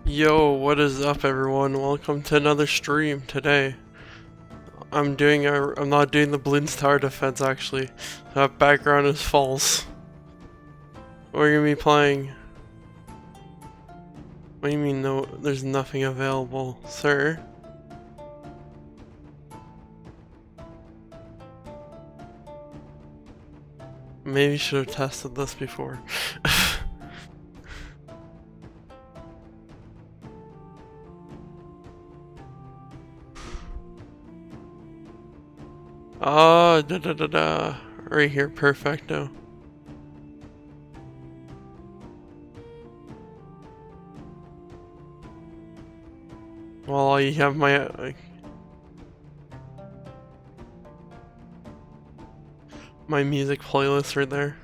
Yo, what is up everyone? Welcome to another stream today. I'm not doing the Bloons Tower defense actually. That background is false. We're gonna be playing. What do you mean no, there's nothing available, sir? Maybe you should have tested this before. Oh, right here, perfecto. Well, you have my music playlist right there.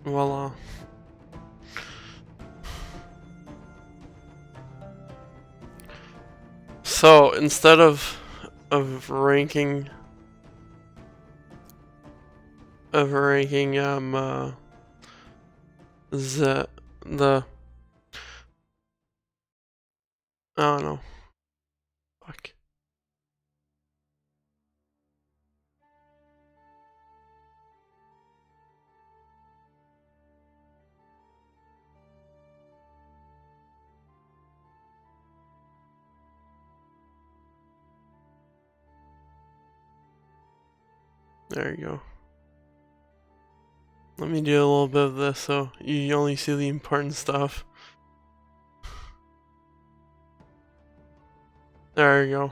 Voila. So instead of ranking the I don't know. Fuck. There you go. Let me do a little bit of this so you only see the important stuff. There you go.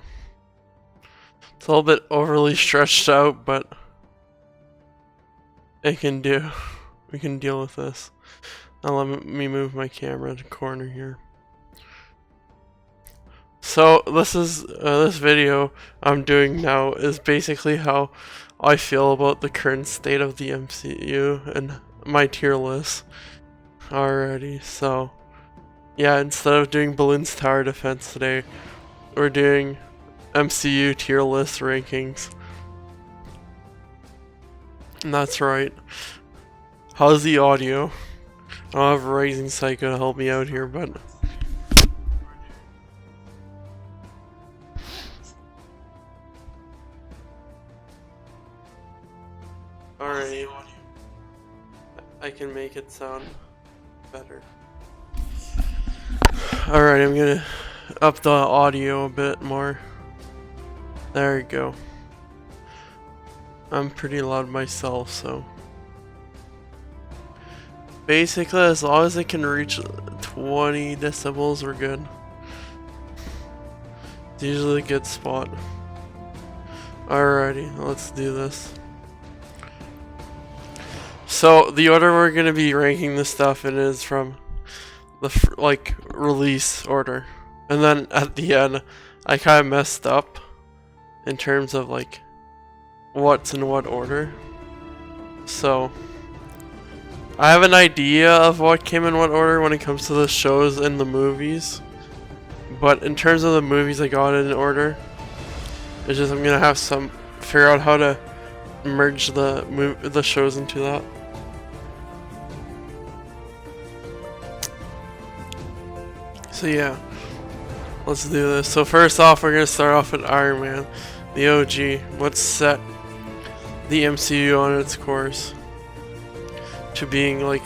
It's a little bit overly stretched out, but it can do. We can deal with this. Now let me move my camera to the corner here. So this video I'm doing now is basically how I feel about the current state of the MCU and my tier list already. So yeah, instead of doing Bloons Tower defense today, we're doing MCU tier list rankings. And that's right. How's the audio? I don't have Rising Psycho to help me out here, but alright, I can make it sound better. Alright, I'm gonna up the audio a bit more. There you go. I'm pretty loud myself, so basically as long as it can reach 20 decibels, we're good. It's usually a good spot. Alrighty, let's do this. So the order we're gonna be ranking this stuff in is from the release order, and then at the end I kind of messed up in terms of like what's in what order. So I have an idea of what came in what order when it comes to the shows and the movies, but in terms of the movies I got it in order. It's just I'm gonna have figure out how to merge the shows into that. So yeah, let's do this. So first off, we're gonna start off with Iron Man, the OG. Let's set the MCU on its course to being like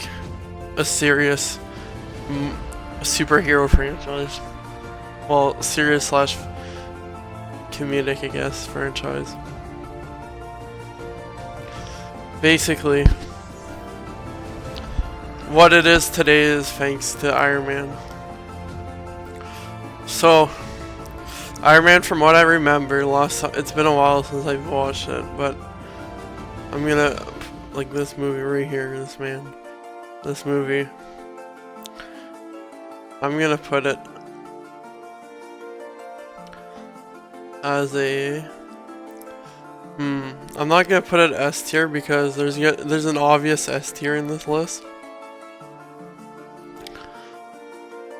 a serious superhero franchise. Well, serious slash comedic, I guess, franchise. Basically, what it is today is thanks to Iron Man. So, Iron Man, from what I remember, it's been a while since I've watched it, but I'm gonna, like this movie right here, this movie, I'm gonna put it as a, I'm not gonna put it S tier because there's an obvious S tier in this list,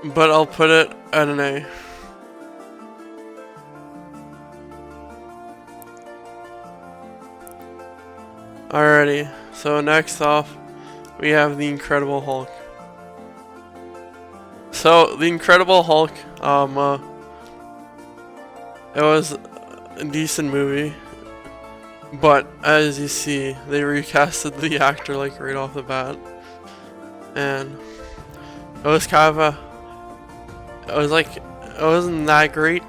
but I'll put it at an A. Alrighty, So next off, we have the Incredible Hulk. So the Incredible Hulk, it was a decent movie, but as you see, they recasted the actor like right off the bat, and it was kind of it wasn't that great.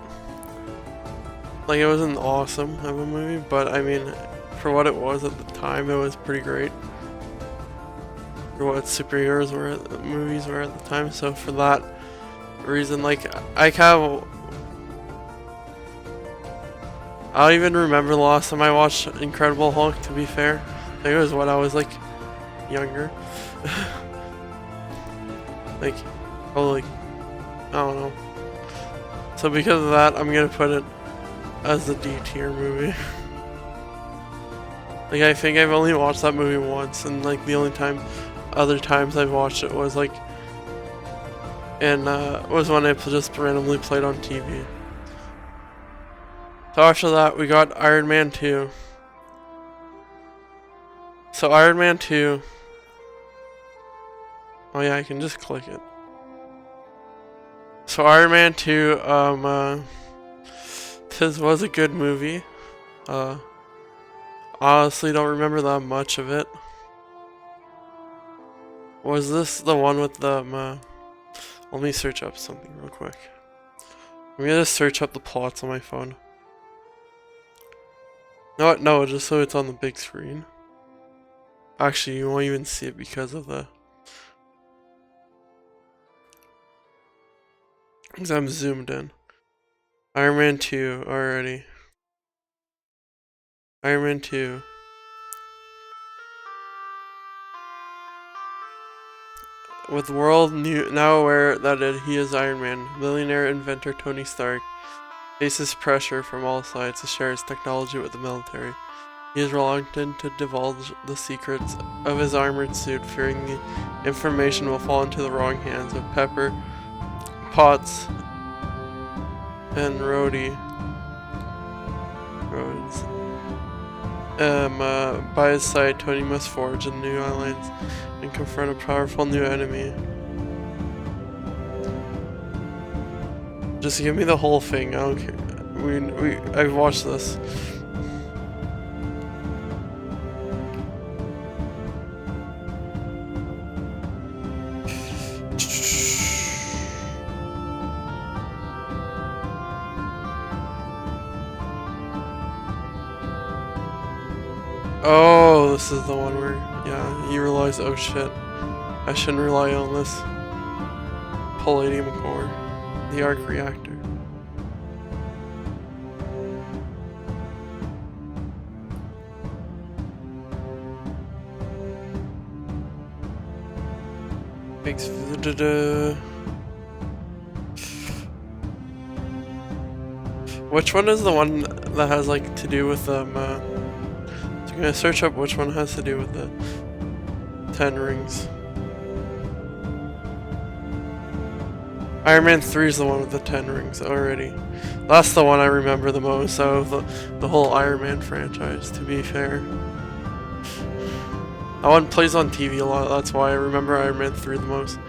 Like, it wasn't awesome of a movie, but I mean, for what it was at the time, it was pretty great. For what superheroes movies were at the time, so for that reason, like, I don't even remember the last time I watched Incredible Hulk, to be fair. I think it was when I was, like, younger. Like, probably, I don't know. So because of that, I'm gonna put it as the D tier movie. Like, I think I've only watched that movie once, and like the only other times I've watched it was like, was when it just randomly played on TV. So after that, we got Iron Man 2. So Iron Man 2. Oh yeah, I can just click it. So Iron Man 2, this was a good movie. Honestly, don't remember that much of it. Was this the one with the, let me search up something real quick. I'm gonna search up the plots on my phone. No, just so it's on the big screen. Actually, you won't even see it because of because I'm zoomed in. Iron Man 2 already. Iron Man 2. With the world now aware that he is Iron Man, millionaire inventor Tony Stark faces pressure from all sides to share his technology with the military. He is reluctant to divulge the secrets of his armored suit, fearing the information will fall into the wrong hands of Pepper Potts and Rhodey. By his side, Tony must forge a new alliance and confront a powerful new enemy. Just give me the whole thing. I don't care. I've watched this. Oh, this is the one where, yeah, you realize, oh shit, I shouldn't rely on this palladium core, the arc reactor. Which one is the one that has like to do with so I'm gonna search up which one has to do with the 10 rings. Iron Man 3 is the one with the 10 rings already. That's the one I remember the most out of the whole Iron Man franchise, to be fair. That one plays on TV a lot, that's why I remember Iron Man 3 the most.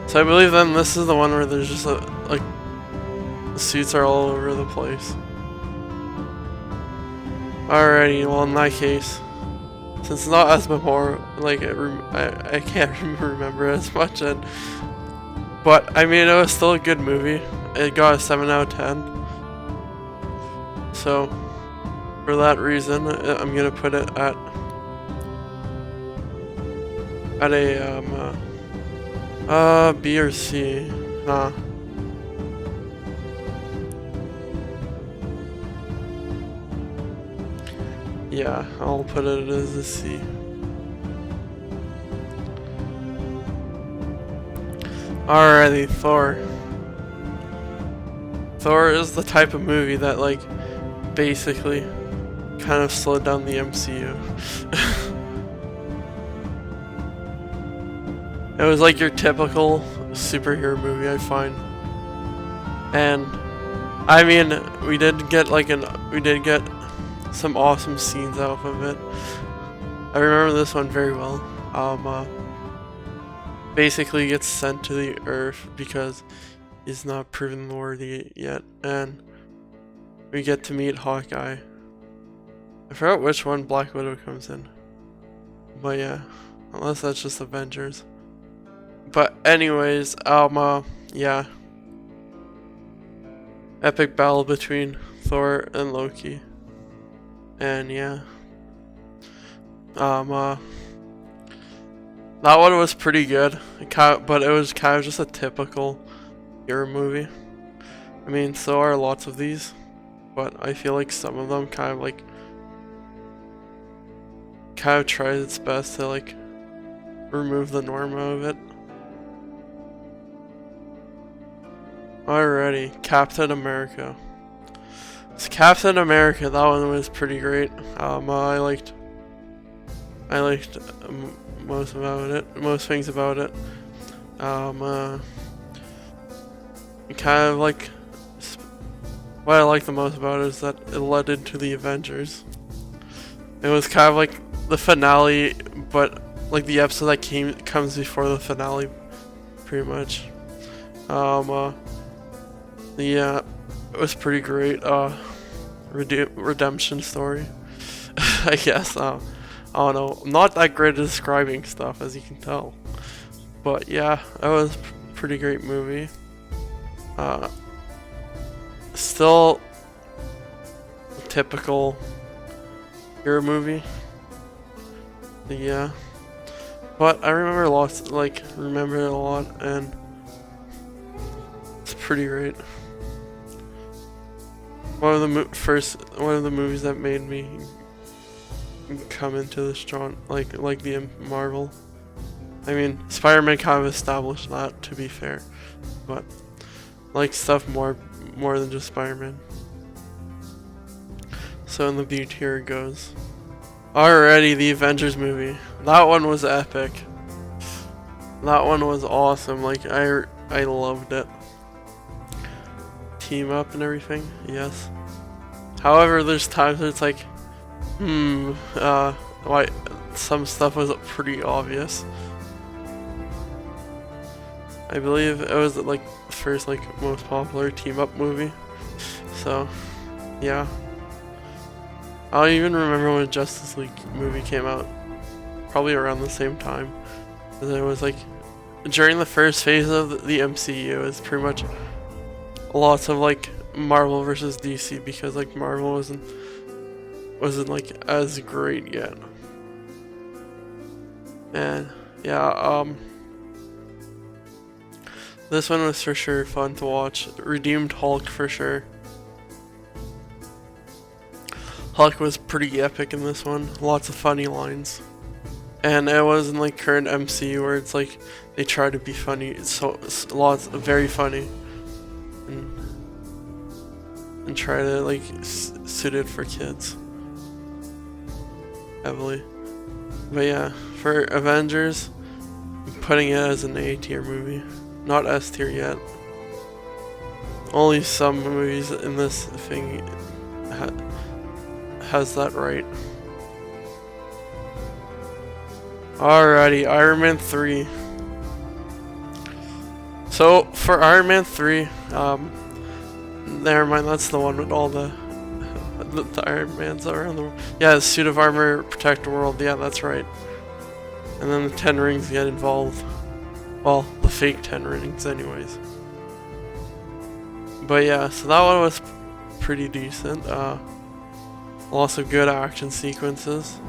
So I believe then this is the one where there's just like, the suits are all over the place. Alrighty, well in that case, since it's not as memorable, like I can't remember as much, but I mean it was still a good movie. It got a 7 out of 10. So for that reason, I'm gonna put it at a B or C. Yeah, I'll put it as a C. Alrighty, Thor. Thor is the type of movie that, like, basically kind of slowed down the MCU. It was like your typical superhero movie, I find. And I mean, we did get some awesome scenes out of it. I remember this one very well. Basically gets sent to the Earth because he's not proven worthy yet, and we get to meet Hawkeye. I forgot which one Black Widow comes in, but yeah, unless that's just Avengers. But anyways, yeah, epic battle between Thor and Loki, and yeah, that one was pretty good, but it was kind of just a typical hero movie. I mean, so are lots of these, but I feel like some of them kind of tries its best to like remove the norm out of it. Alrighty, Captain America. So Captain America, that one was pretty great. I liked most things about it. Kind of like what I like the most about it is that it led into the Avengers. It was kind of like the finale, but like the episode that comes before the finale, pretty much. Yeah, it was pretty great. Redemption story, I guess. I don't know. I'm not that great at describing stuff, as you can tell. But yeah, it was a pretty great movie. Still a typical hero movie. Yeah. But I remember a lot, and it's pretty great. One of the movies that made me come into this genre, like the Marvel. I mean, Spider-Man kind of established that, to be fair, but like stuff more than just Spider-Man. So in the B tier it goes. Alrighty, the Avengers movie. That one was epic. That one was awesome. Like I loved it. Team up and everything, yes. However, there's times where it's like, why some stuff was pretty obvious. I believe it was like the first most popular team up movie. So, yeah. I don't even remember when Justice League movie came out. Probably around the same time. And it was like during the first phase of the MCU. It was pretty much lots of like Marvel versus DC because like Marvel wasn't like as great yet. And yeah, this one was for sure fun to watch. Redeemed Hulk for sure. Hulk was pretty epic in this one. Lots of funny lines. And it wasn't like current MCU where it's like they try to be funny. It's very funny. And try to like suit it for kids. Heavily. But yeah, for Avengers, I'm putting it as an A tier movie. Not S tier yet. Only some movies in this thing has that right. Alrighty, Iron Man 3. So for Iron Man 3, never mind, that's the one with all the Iron Mans around the world. Yeah, the suit of armor protect the world. Yeah, that's right. And then the 10 rings get involved. Well, the fake 10 rings anyways. But yeah, so that one was pretty decent. Lots of good action sequences.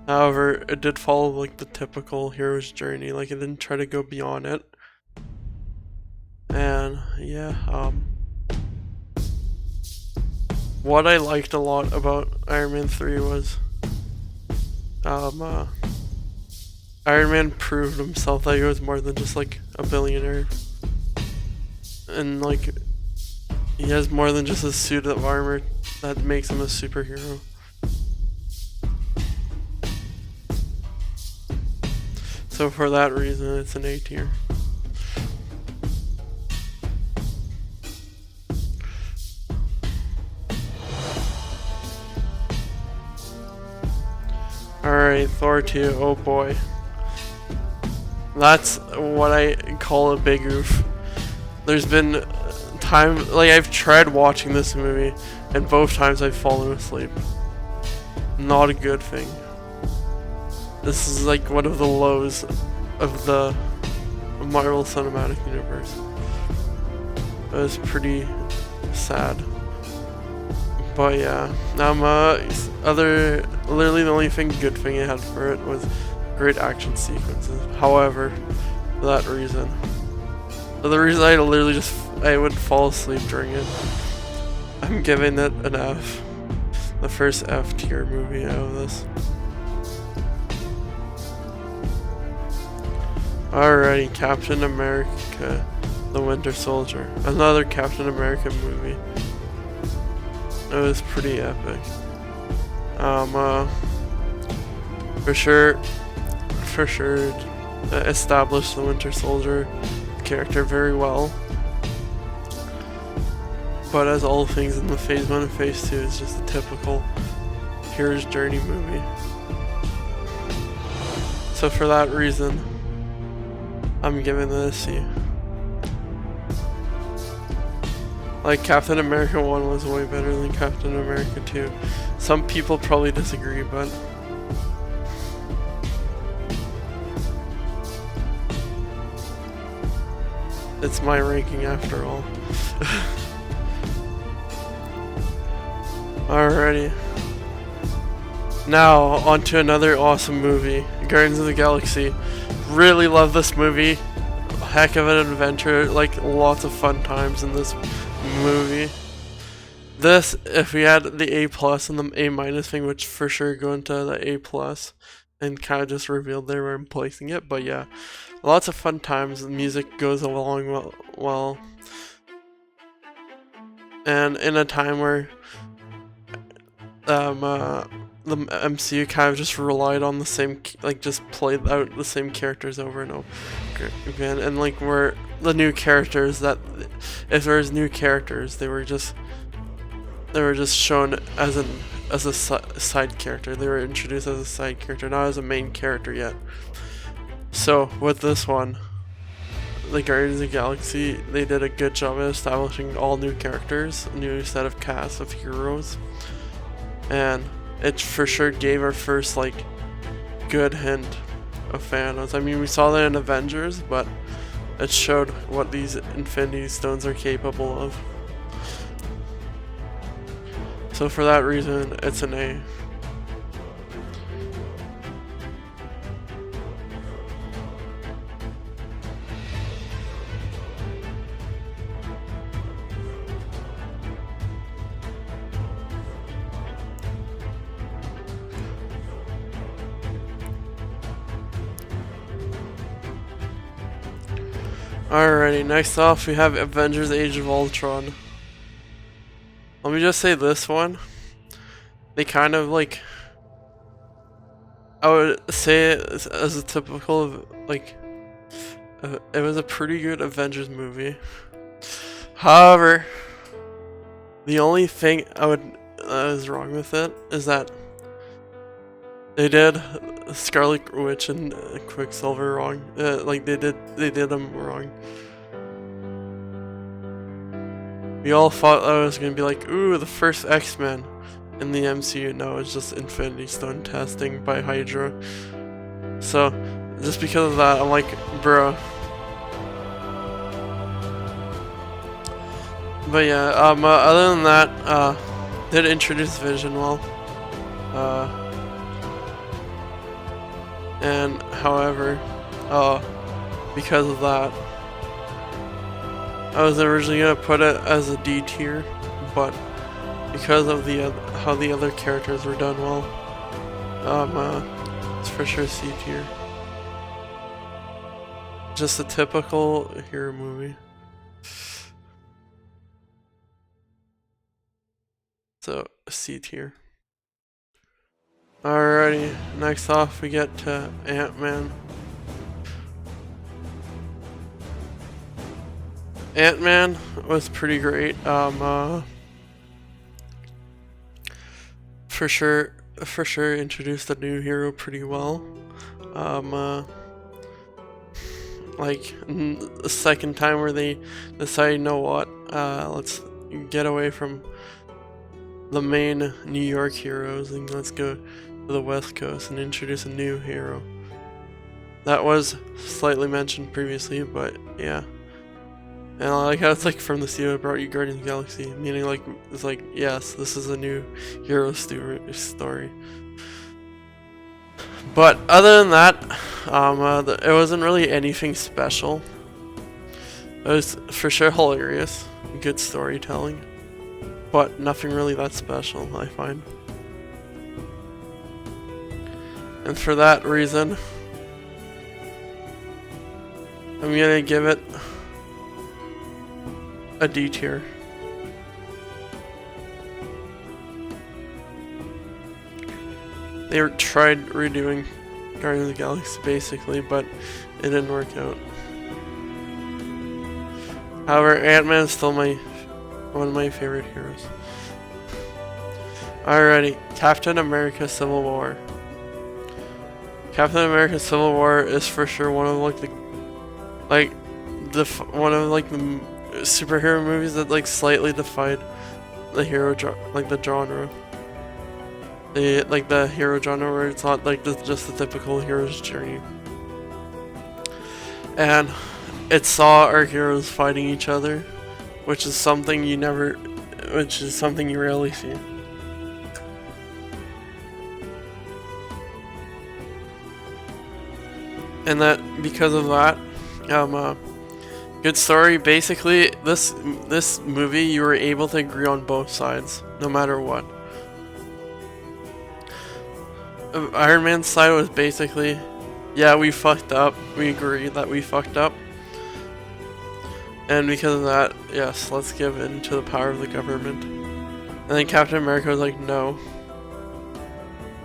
However, it did follow like the typical hero's journey. Like it didn't try to go beyond it. And yeah, what I liked a lot about Iron Man 3 was Iron Man proved himself that he was more than just like a billionaire. And like he has more than just a suit of armor that makes him a superhero. So for that reason, it's an A tier. Alright, Thor 2, oh boy. That's what I call a big oof. There's been time, like I've tried watching this movie, and both times I've fallen asleep. Not a good thing. This is like one of the lows of the Marvel Cinematic Universe. It was pretty sad. But yeah, literally the only good thing it had for it was great action sequences. However, for that reason, the reason I would fall asleep during it, I'm giving it an F. The first F tier movie out of this. Alrighty, Captain America, The Winter Soldier. Another Captain America movie. It was pretty epic. For sure, established the Winter Soldier character very well. But as all things in the Phase 1 and Phase 2, it's just a typical hero's journey movie. So for that reason, I'm giving it a C. Like, Captain America 1 was way better than Captain America 2. Some people probably disagree, but it's my ranking after all. Alrighty. Now, on to another awesome movie, Guardians of the Galaxy. Really love this movie. Heck of an adventure, like lots of fun times in this movie. This, if we had the A+ and the A- thing, which for sure go into the A+, and kind of just revealed there where I'm placing it, but yeah. Lots of fun times, the music goes along well. And in a time where the MCU kind of just relied on the same, like just played out the same characters over and over again, and like where the new characters that, if there's new characters, they were just shown as a side character. They were introduced as a side character, not as a main character yet. So with this one, the Guardians of the Galaxy, they did a good job of establishing all new characters, a new set of cast of heroes, and it for sure gave our first like good hint of Thanos. I mean, we saw that in Avengers, but it showed what these Infinity Stones are capable of. So for that reason, it's an A. Alrighty, next off we have Avengers Age of Ultron. Let me just say this one. They kind of like, I would say it as a typical, like, it was a pretty good Avengers movie. However, the only thing that is wrong with it is that they did Scarlet Witch and Quicksilver wrong. Like they did them wrong. We all thought that it was gonna be like, ooh, the first X-Men in the MCU. No, it's just Infinity Stone testing by Hydra. So, just because of that, I'm like, bruh. But yeah, other than that, did introduce Vision well. And however, because of that, I was originally gonna put it as a D tier, but because of how the other characters were done well, it's for sure C tier. Just a typical hero movie. So C tier. Alrighty, next off we get to Ant-Man. Ant-Man was pretty great. For sure, for sure introduced a new hero pretty well. Like the second time where they decided, you know what, let's get away from the main New York heroes and let's go to the West Coast and introduce a new hero. That was slightly mentioned previously, but yeah. And I like how it's like from the studio brought you Guardians of the Galaxy, meaning like it's like, yes, this is a new hero story. But other than that, it wasn't really anything special. It was for sure hilarious, good storytelling, but nothing really that special, I find. And for that reason, I'm gonna give it a D tier. They tried redoing Guardians of the Galaxy basically, but it didn't work out. However, Ant-Man is still one of my favorite heroes. Alrighty, Captain America Civil War. Captain America Civil War is for sure one of the superhero movies that like slightly defied the the genre. The hero genre where it's not like just the typical hero's journey. And it saw our heroes fighting each other, which is something you rarely see. And that because of that, good story. Basically, this movie you were able to agree on both sides, no matter what. Iron Man's side was basically, yeah, we fucked up. We agree that we fucked up. And because of that, yes, let's give in to the power of the government. And then Captain America was like, no.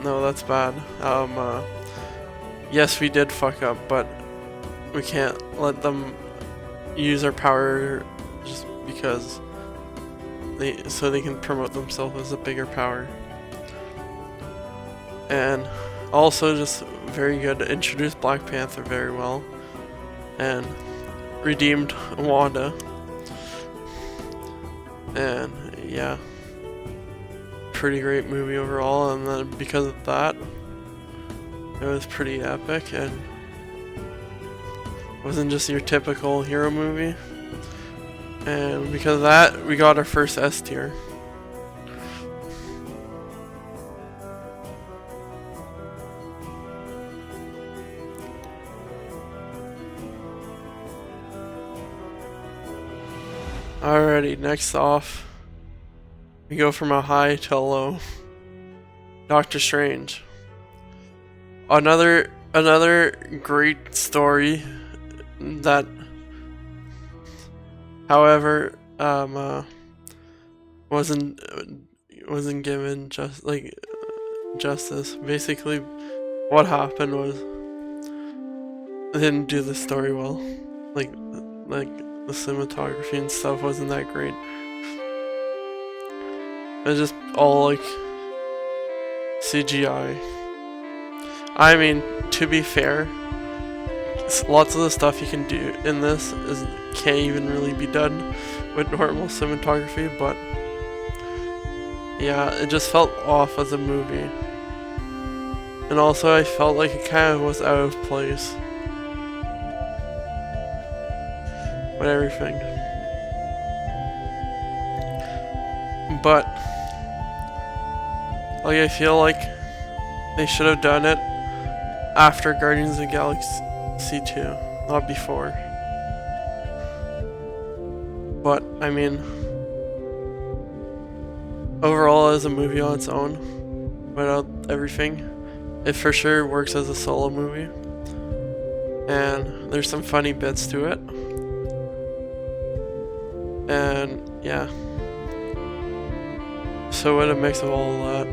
No, that's bad. Yes, we did fuck up, but we can't let them use our power just because so they can promote themselves as a bigger power. And also just very good, introduced Black Panther very well and redeemed Wanda. And yeah, pretty great movie overall. And then because of that, it was pretty epic and wasn't just your typical hero movie. And because of that, we got our first S tier. Alrighty, next off, we go from a high to a low. Doctor Strange. Another great story that, however, wasn't given justice. Basically, what happened was they didn't do the story well. Like the cinematography and stuff wasn't that great. It was just all like CGI. I mean, to be fair, lots of the stuff you can do in this can't even really be done with normal cinematography, but yeah, it just felt off as a movie. And also I felt like it kind of was out of place with everything. But like, I feel like they should have done it after Guardians of the Galaxy 2, not before. But I mean, overall as a movie on its own, without everything, it for sure works as a solo movie. And there's some funny bits to it. And yeah. So with a mix of all of that,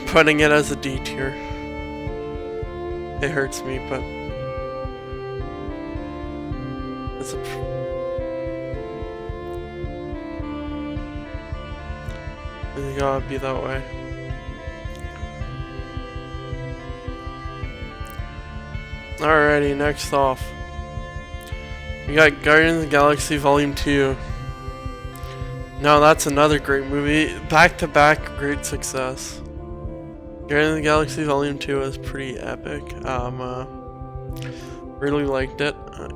putting it as a D tier. It hurts me, but It's gotta be that way. Alrighty, next off. We got Guardians of the Galaxy Volume 2. Now that's another great movie. Back to back great success. Guardians of the Galaxy Volume 2 is pretty epic. Really liked it.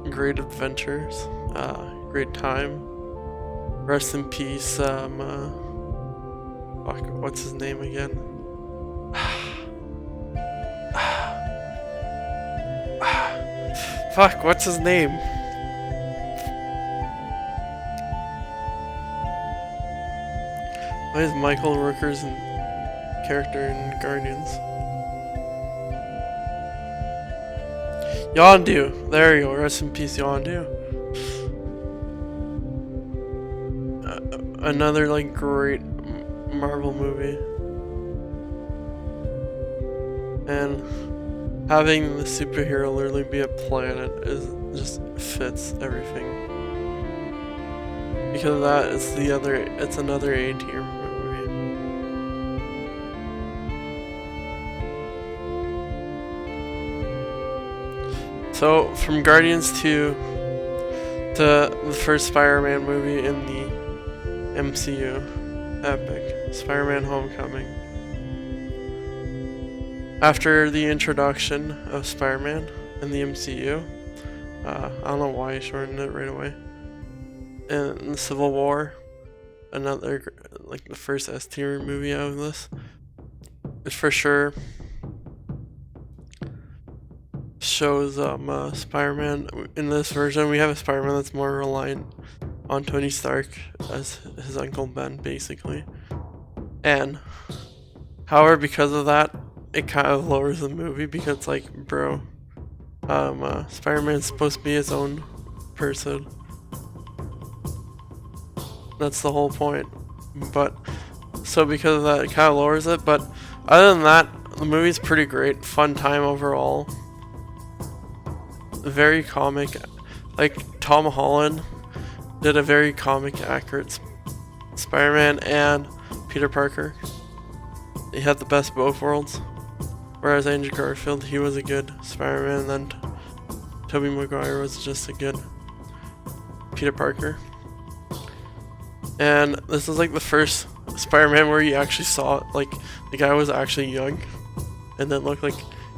Great adventures. Great time. Rest in peace, fuck, what's his name again? Fuck, what's his name? Why is Michael Rooker's character in Guardians? Yondu! There you go, rest in peace, Yondu. Another, like, great Marvel movie. And having the superhero literally be a planet just fits everything. Because that is it's another A-tier movie. So, from Guardians 2 to the first Spider-Man movie in the MCU, epic. Spider-Man Homecoming. After the introduction of Spider-Man in the MCU, I don't know why I shortened it right away. And Civil War, another, like, the first S-tier movie out of this, it for sure shows Spider-Man. In this version, we have a Spider-Man that's more reliant on Tony Stark as his Uncle Ben, basically. And however, because of that, it kind of lowers the movie, because, like, bro, Spider-Man's supposed to be his own person. That's the whole point. But so because of that, it kind of lowers it. But other than that, the movie's pretty great. Fun time overall. Very comic. Like, Tom Holland did a very comic accurate Spider-Man and Peter Parker. He had the best of both worlds. Whereas Andrew Garfield, he was a good Spider-Man, and then Tobey Maguire was just a good Peter Parker. And this is like the first Spider-Man where you actually saw, like, the guy was actually young, and then looked like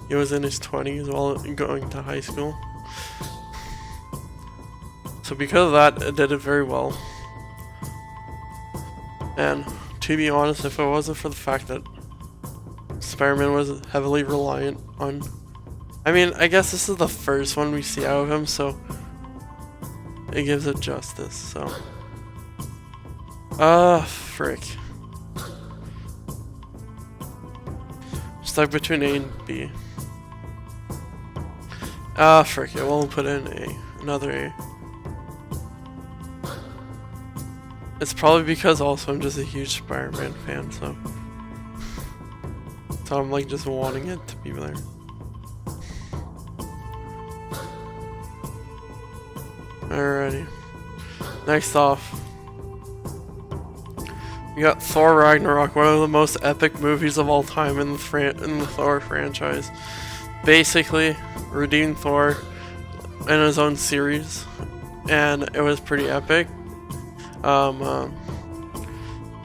he was in his 20s while going to high school. So because of that, it did it very well. And to be honest, if it wasn't for the fact that Spider-Man was heavily reliant on... I mean, I guess this is the first one we see out of him, so it gives it justice, so... frick. Stuck between A and B. Frick it, we'll put in A. Another A. It's probably because also I'm just a huge Spider-Man fan, so I'm like just wanting it to be there. Alrighty. Next off, we got Thor Ragnarok, one of the most epic movies of all time in the Thor franchise. Basically, redeemed Thor in his own series, and it was pretty epic.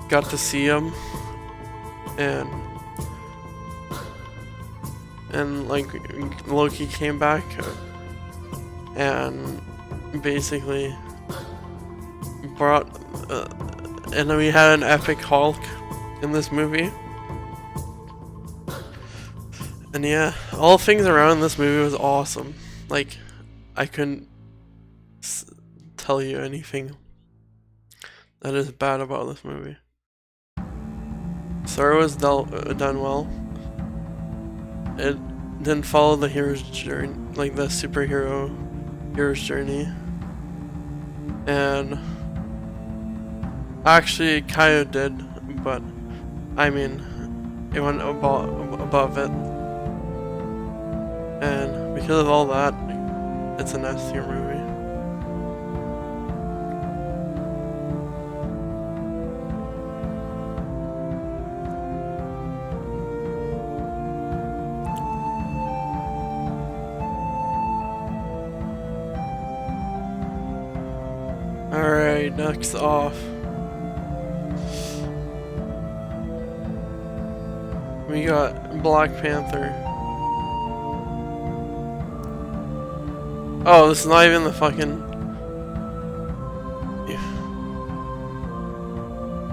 Got to see him, and like Loki came back, and basically brought, and then we had an epic Hulk in this movie. And yeah, all things around this movie was awesome. Like, I couldn't tell you anything that is bad about this movie. Story was done well. It didn't follow the hero's journey, like the superhero hero's journey. And actually it kind of did, but I mean, it went above it. And because of all that, it's an S-tier movie. next off, we got Black Panther. Oh, this is not even the fucking...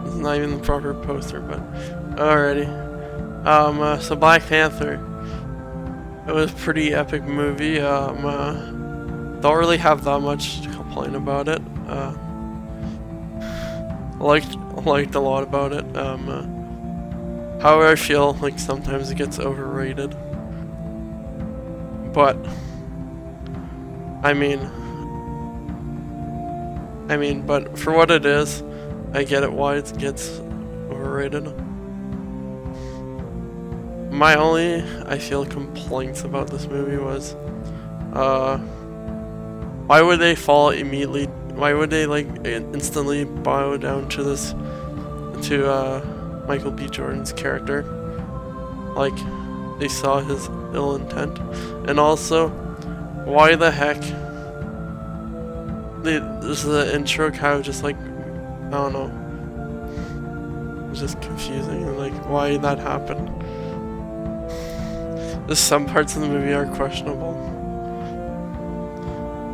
This is not even the proper poster, but... Alrighty. So Black Panther. It was a pretty epic movie. Don't really have that much to complain about it. Liked a lot about it. However, I feel like sometimes it gets overrated. But I mean, but for what it is, I get it why it gets overrated. My only, I feel, complaints about this movie was, why would they fall immediately? Why would they like instantly bow down to this, to Michael B. Jordan's character? Like, they saw his ill intent, and also, why the heck? The intro kind of just like, I don't know, it was just confusing, and like why that happened. Just some parts of the movie are questionable.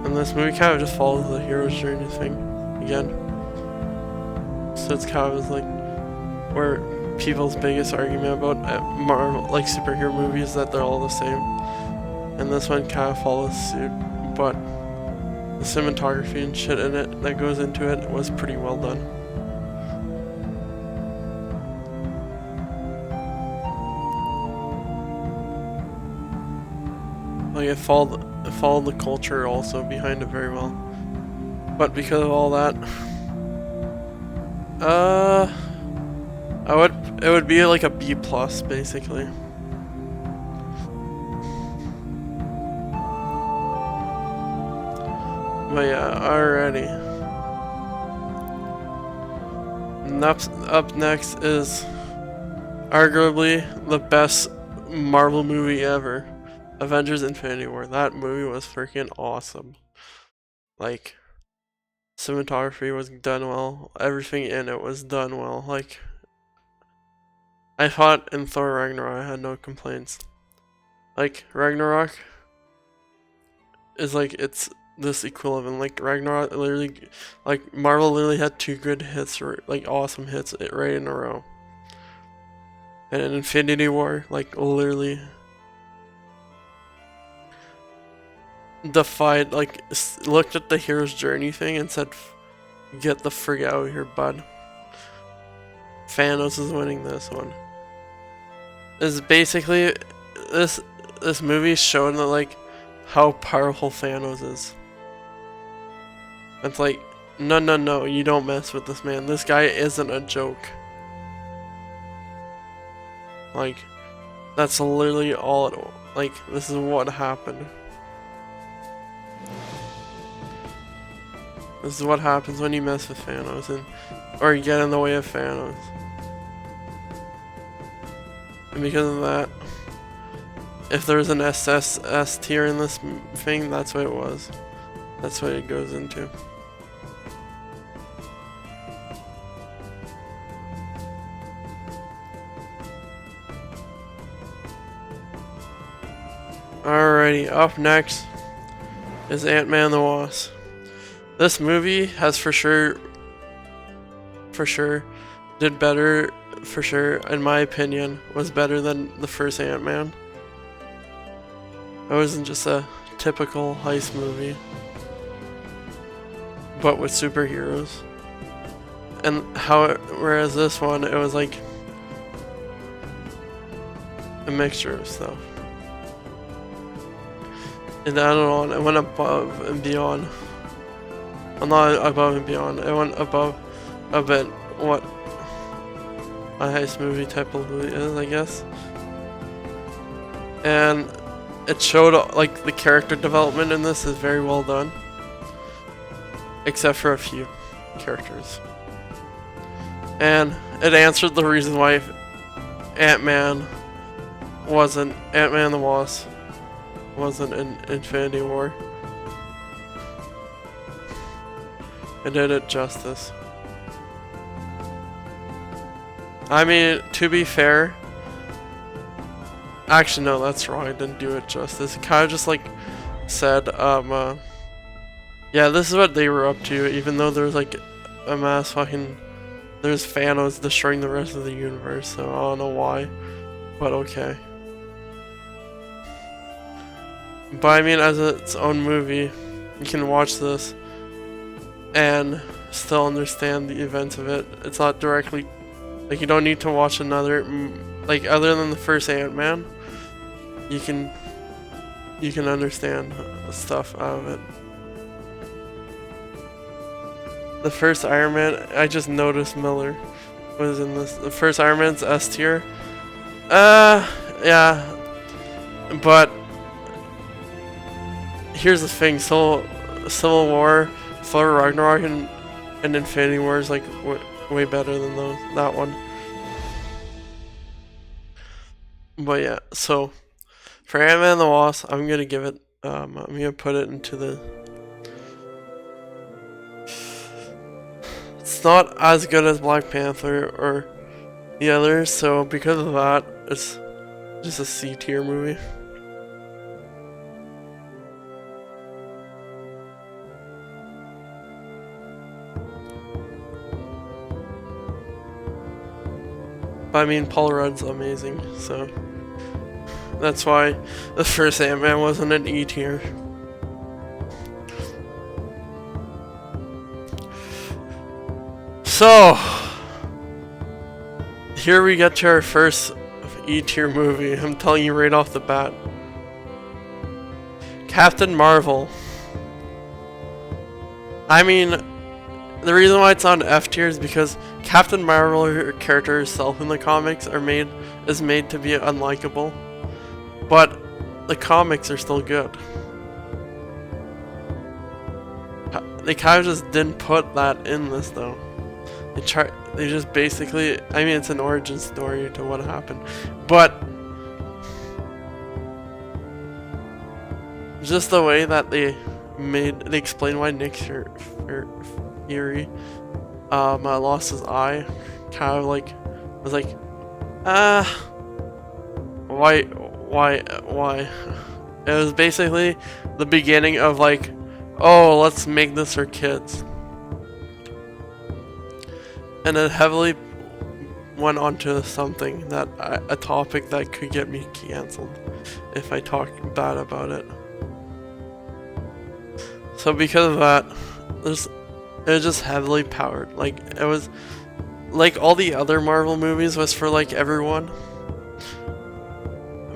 And this movie kind of just follows the hero's journey thing again. So it's kind of like where people's biggest argument about Marvel, like superhero movies, is that they're all the same. And this one kind of follows suit, but the cinematography and shit in it that goes into it was pretty well done. Like it followed the culture also behind it very well. But because of all that, it would be like a B+ basically. But yeah, alrighty. Up next is arguably the best Marvel movie ever. Avengers Infinity War. That movie was freaking awesome. Like, cinematography was done well. Everything in it was done well. Like, I thought in Thor Ragnarok I had no complaints. Like, Ragnarok is like, it's this equivalent. Like, Ragnarok literally, like, Marvel literally had 2 good hits, like, awesome hits right in a row. And in Infinity War, like, literally defied, like, looked at the hero's journey thing and said, get the frig out of here, bud. Thanos is winning this one. This is basically, this movie showing that, like, how powerful Thanos is. It's like, no, you don't mess with this man. This guy isn't a joke. Like, that's literally all it, like, this is what happened. This is what happens when you mess with Thanos, or you get in the way of Thanos. And because of that, if there's an S tier in this thing, that's what it was. That's what it goes into. Alrighty, up next is Ant-Man the Wasp. This movie has for sure did better, for sure, in my opinion, was better than the first Ant-Man. It wasn't just a typical heist movie, but with superheroes. And whereas this one, it was like a mixture of stuff. And I don't know, it went above and beyond. Well, not above and beyond, it went above a bit what a heist movie typically is, I guess. And it showed, like, the character development in this is very well done. Except for a few characters. And it answered the reason why Ant-Man the Wasp wasn't in Infinity War. It did it justice. I mean, to be fair, actually no, that's wrong. I didn't do it justice. It kind of just like said, yeah, this is what they were up to, even though there was like a mass fucking, there's Thanos destroying the rest of the universe, so I don't know why, but okay. But I mean, as its own movie, you can watch this and still understand the events of it. It's not directly, like, you don't need to watch another, like, other than the first Ant-Man, you can understand stuff out of it. The first Iron Man, I just noticed Miller was in this. The first Iron Man's S tier. Yeah. But here's the thing: Civil War, Thor Ragnarok, and Infinity War is like way better than that one. But yeah, so for Ant-Man and the Wasp, I'm gonna give it. I'm gonna put it into the. It's not as good as Black Panther or the others, so because of that, it's just a C tier movie. But I mean, Paul Rudd's amazing, so that's why the first Ant-Man wasn't an E tier. So, here we get to our first E-tier movie. I'm telling you right off the bat. Captain Marvel. I mean, the reason why it's on F tier is because Captain Marvel, her character herself in the comics, is made to be unlikable. But the comics are still good. They kind of just didn't put that in this though. They just basically, I mean, it's an origin story to what happened, but just the way that they explain why Nick Fury lost his eye, kind of like was like, why? It was basically the beginning of like, oh, let's make this for kids. And it heavily went onto something that a topic that could get me cancelled if I talk bad about it. So because of that, it was just heavily powered. Like, it was like all the other Marvel movies was for like everyone,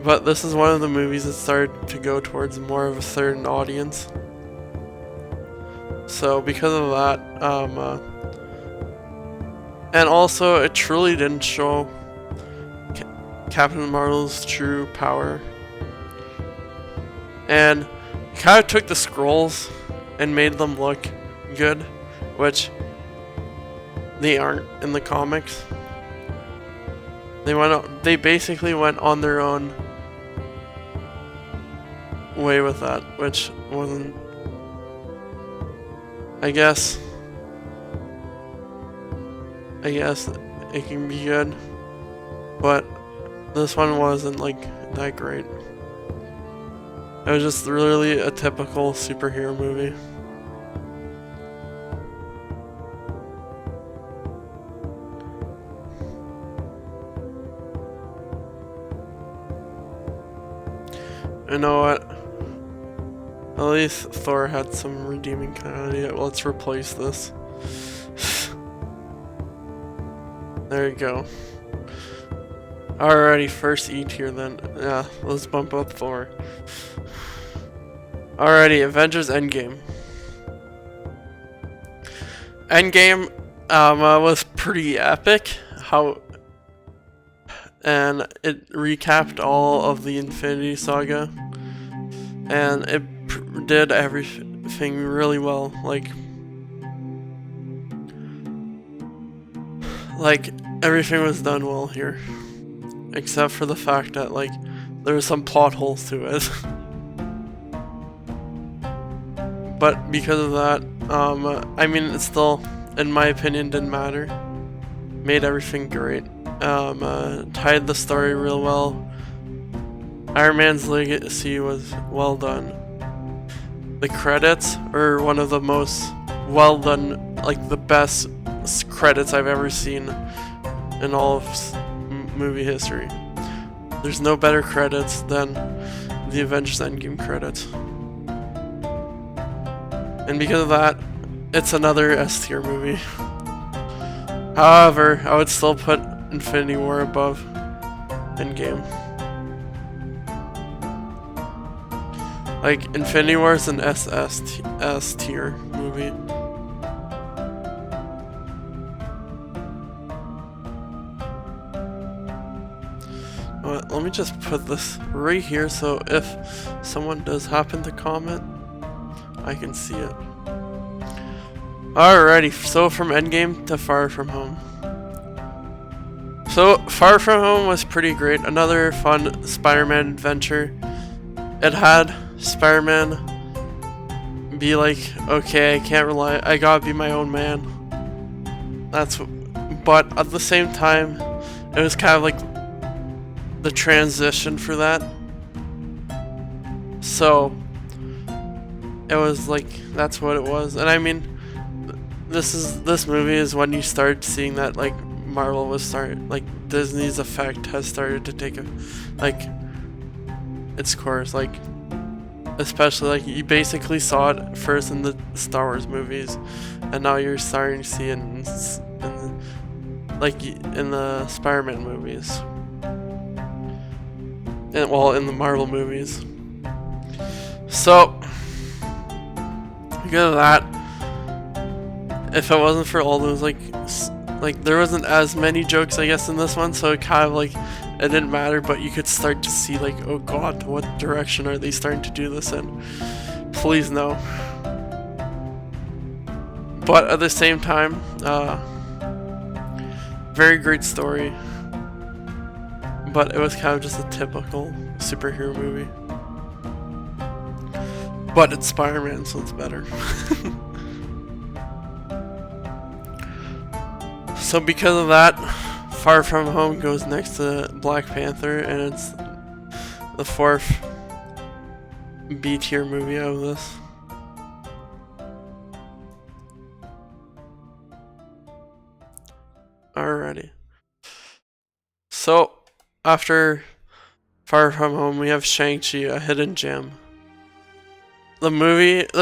but this is one of the movies that started to go towards more of a certain audience. So because of that, and also, it truly didn't show Captain Marvel's true power. And it kind of took the scrolls and made them look good, which they aren't in the comics. They basically went on their own way with that, which wasn't, I guess it can be good, but this one wasn't like that great. It was just really a typical superhero movie. You know what? At least Thor had some redeeming quality. Let's replace this. There you go. Alrighty, first E tier then. Yeah, let's bump up Thor. Alrighty, Avengers Endgame. Endgame was pretty epic. And it recapped all of the Infinity Saga. And it did everything really well. Like everything was done well here, except for the fact that like there were some plot holes to it. But because of that, I mean, it still, in my opinion, didn't matter. Made everything great. Tied the story real well. Iron Man's legacy was well done. The credits are one of the most well done, like the best credits I've ever seen in all of movie history. There's no better credits than the Avengers Endgame credits. And because of that, it's another S tier movie. However, I would still put Infinity War above Endgame. Like, Infinity War is an S tier movie. Let me just put this right here so if someone does happen to comment, I can see it. Alrighty, so from Endgame to Far From Home. So, Far From Home was pretty great. Another fun Spider-Man adventure. It had Spider-Man be like, okay, I can't rely, I gotta be my own man. But at the same time, it was kind of like the transition for that. So, it was like, that's what it was. And I mean, this movie is when you start seeing that like Marvel was like Disney's effect has started to take its course, like especially like you basically saw it first in the Star Wars movies, and now you're starting to see it in the Spider-Man movies, and well, in the Marvel movies. So because of that, if it wasn't for all those like there wasn't as many jokes I guess in this one, so it kind of like it didn't matter, but you could start to see like, oh god, what direction are they starting to do this in? Please no. But at the same time, very great story, but it was kind of just a typical superhero movie. But it's Spider-Man, so it's better. So because of that, Far From Home goes next to Black Panther, and it's the 4th B tier movie out of this. Alrighty. So after Far From Home, we have Shang-Chi, A Hidden Gem. The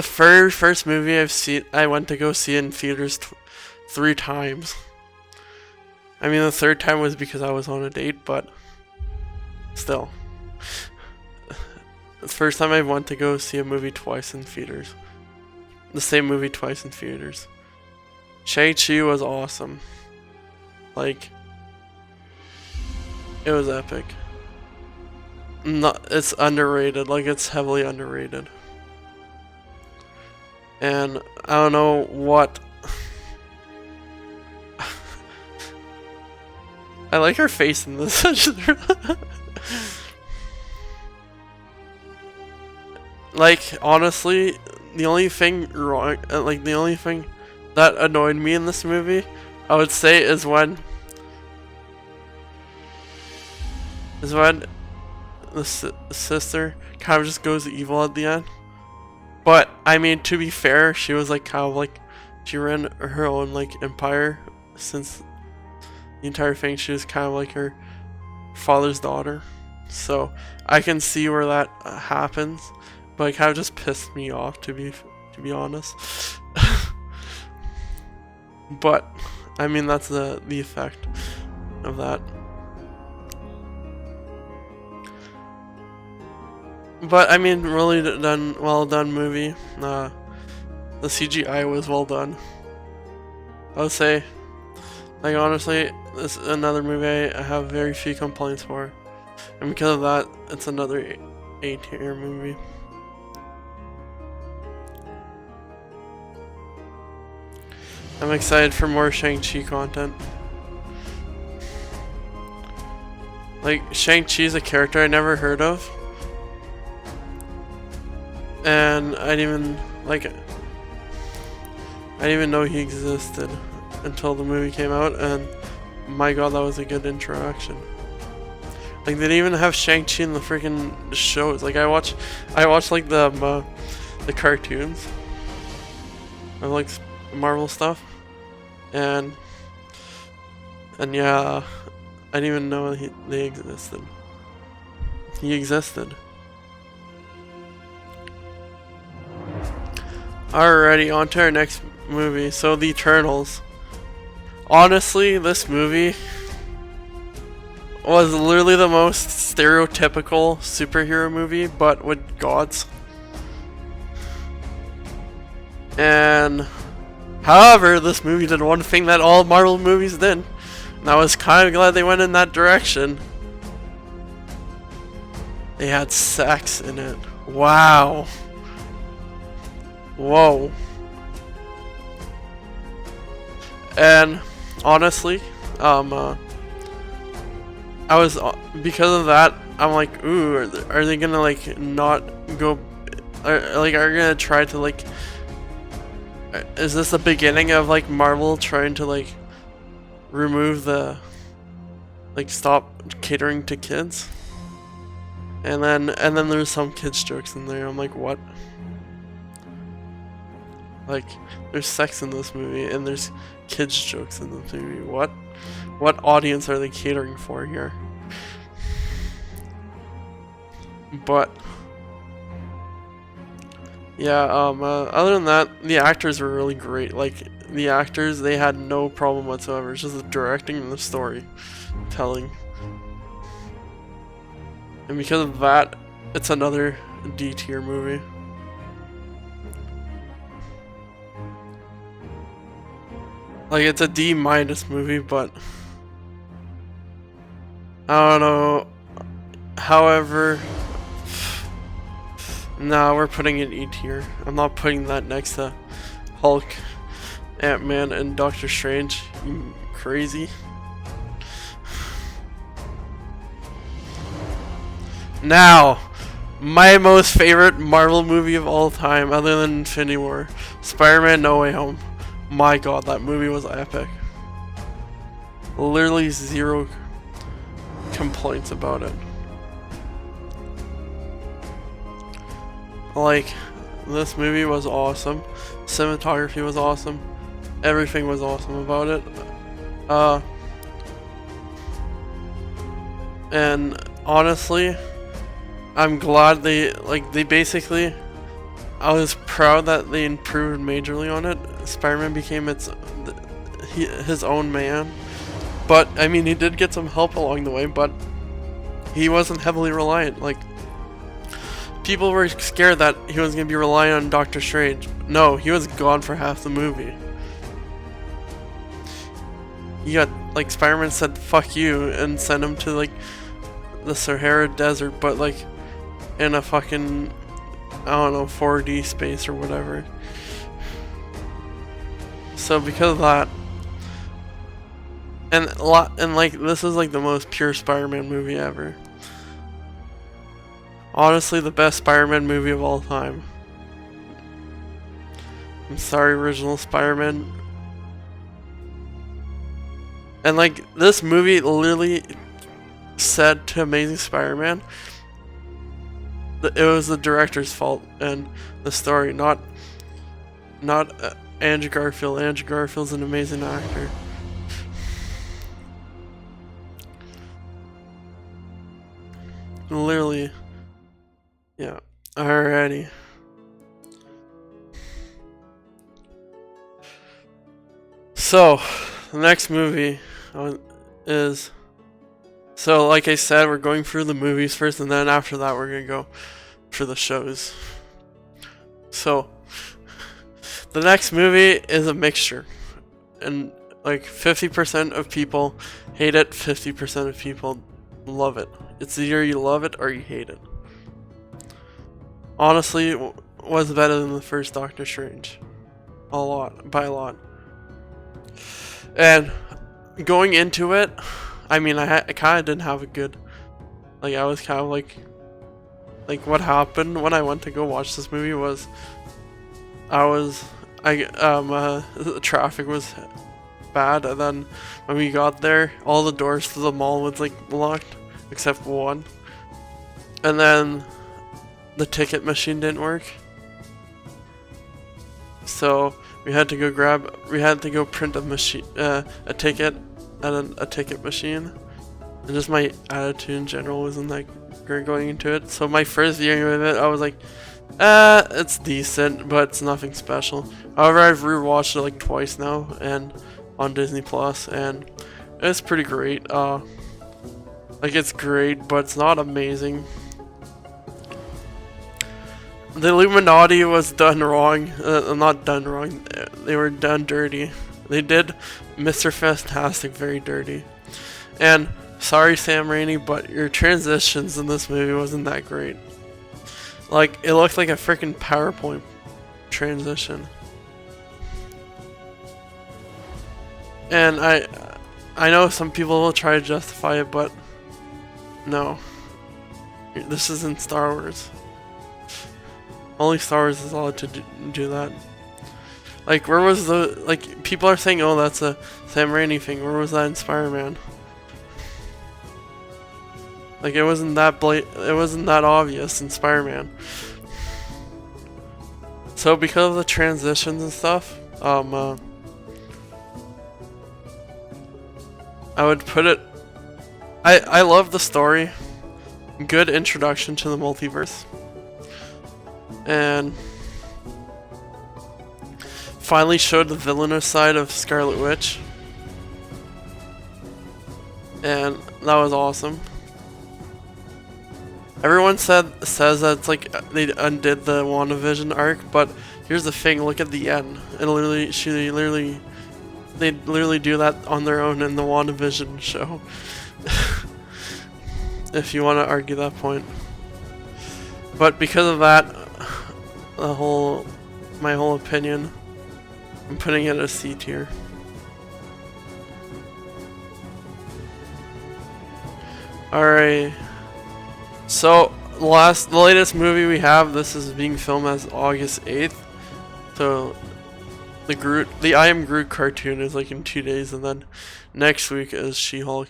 first movie I went to go see in theaters 3 times. I mean, the 3rd time was because I was on a date, but still. The first time I went to go see a movie twice in theaters. The same movie twice in theaters. Shang-Chi was awesome. Like, it was epic. It's underrated, like it's heavily underrated. And I don't know what... I like her face in this. Like, honestly, the only thing wrong, the only thing that annoyed me in this movie, I would say, is when the sister kind of just goes evil at the end. But I mean, to be fair, she was like kind of like she ran her own like empire since the entire thing. She was kind of like her father's daughter, so I can see where that happens. But it kind of just pissed me off, to be honest. But I mean, that's the effect of that. But I mean, really well done movie. The CGI was well done. I would say, like, honestly, this is another movie I have very few complaints for, and because of that, it's another A tier movie. I'm excited for more Shang-Chi content. Like, Shang-Chi is a character I never heard of, and I didn't even like it. I didn't even know he existed until the movie came out, and my god, that was a good interaction. Like, they didn't even have Shang-Chi in the freaking shows. Like, I watch like the cartoons of like Marvel stuff, and yeah, I didn't even know they existed. He existed. Alrighty, on to our next movie. So, The Eternals. Honestly, this movie was literally the most stereotypical superhero movie, but with gods. And however, this movie did one thing that all Marvel movies did, and I was kind of glad they went in that direction. They had sex in it. Wow. Whoa. And honestly, I was, because of that, I'm like, ooh, are they gonna like not go, are they gonna try to like, is this the beginning of like Marvel trying to like remove the, like stop catering to kids? And then there's some kids jokes in there. I'm like, what? Like, there's sex in this movie and there's kids jokes in this movie. What audience are they catering for here? But yeah, other than that, the actors were really great. Like, the actors, they had no problem whatsoever. It's just the directing and the storytelling. And because of that, it's another D tier movie. Like, it's a D- movie, but I don't know. However, nah, we're putting it E tier. I'm not putting that next to Hulk, Ant-Man, and Doctor Strange. You crazy? Now, my most favorite Marvel movie of all time, other than Infinity War, Spider-Man: No Way Home. My god, that movie was epic. Literally zero complaints about it. Like, this movie was awesome. Cinematography was awesome. Everything was awesome about it. And honestly, I'm glad they basically, I was proud that they improved majorly on it. Spider-Man became his own man. But, I mean, he did get some help along the way, but he wasn't heavily reliant. Like, people were scared that he was going to be reliant on Doctor Strange. No, he was gone for half the movie. You got, like, Spider-Man said, fuck you, and sent him to, like, the Sahara Desert, but, like, in a fucking, I don't know, 4D space or whatever. So because of that, and like, this is like the most pure Spider-Man movie ever. Honestly, the best Spider-Man movie of all time. I'm sorry, original Spider-Man. And like, this movie literally said to Amazing Spider-Man, it was the director's fault and the story, not Andrew Garfield. Andrew Garfield's an amazing actor. Literally. Yeah. Alrighty. So, the next movie is... So, like I said, we're going through the movies first, and then after that we're gonna go for the shows. So, the next movie is a mixture. And, like, 50% of people hate it, 50% of people love it. It's either you love it or you hate it. Honestly, it was better than the first Doctor Strange. A lot. By a lot. And, going into it, I mean, I kind of didn't have a good, like, I was kind of like what happened when I went to go watch this movie was, I the traffic was bad, and then when we got there, all the doors to the mall was like locked except one, and then the ticket machine didn't work, so we had to go print a ticket at a ticket machine, and just my attitude in general wasn't that great going into it. So my first viewing of it, I was like, it's decent, but it's nothing special. However, I've rewatched it like twice now, and on Disney Plus, and it's pretty great. Like, it's great, but it's not amazing. The Illuminati was done wrong. Not done wrong. They were done dirty. They did Mr. Fantastic very dirty. And sorry, Sam Raimi, but your transitions in this movie wasn't that great. Like, it looked like a freaking PowerPoint transition. And I know some people will try to justify it, but no. This isn't Star Wars. Only Star Wars is allowed to do that. Like, where was the... Like, people are saying, oh, that's a Sam Raimi thing. Where was that in Spider-Man? Like, it wasn't that it wasn't that obvious in Spider-Man. So, because of the transitions and stuff, I would put it... I love the story. Good introduction to the multiverse. And finally showed the villainous side of Scarlet Witch. And that was awesome. Everyone says that it's like they undid the WandaVision arc, but here's the thing, look at the end. They literally do that on their own in the WandaVision show. If you want to argue that point. But because of that, my whole opinion, I'm putting it at a C tier. Alright. So the latest movie we have, this is being filmed as August 8th. So the I Am Groot cartoon is like in 2 days, and then next week is She-Hulk.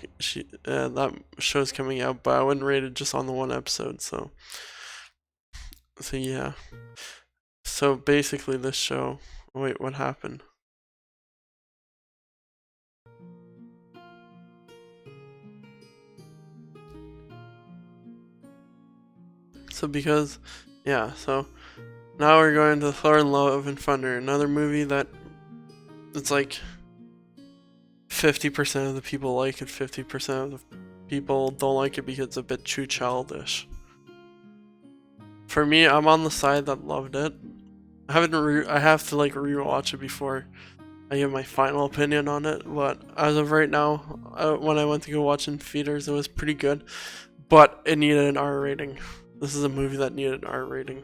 That show's coming out, but I wouldn't rate it just on the one episode. So yeah. So basically this show... Wait, what happened? So so now we're going to Thor: Love and Thunder, another movie that it's like 50% of the people like it, 50% of the people don't like it because it's a bit too childish. For me, I'm on the side that loved it. I have to like rewatch it before I give my final opinion on it, but as of right now, when I went to go watch in theaters, it was pretty good, but it needed an R rating. This is a movie that needed an R rating.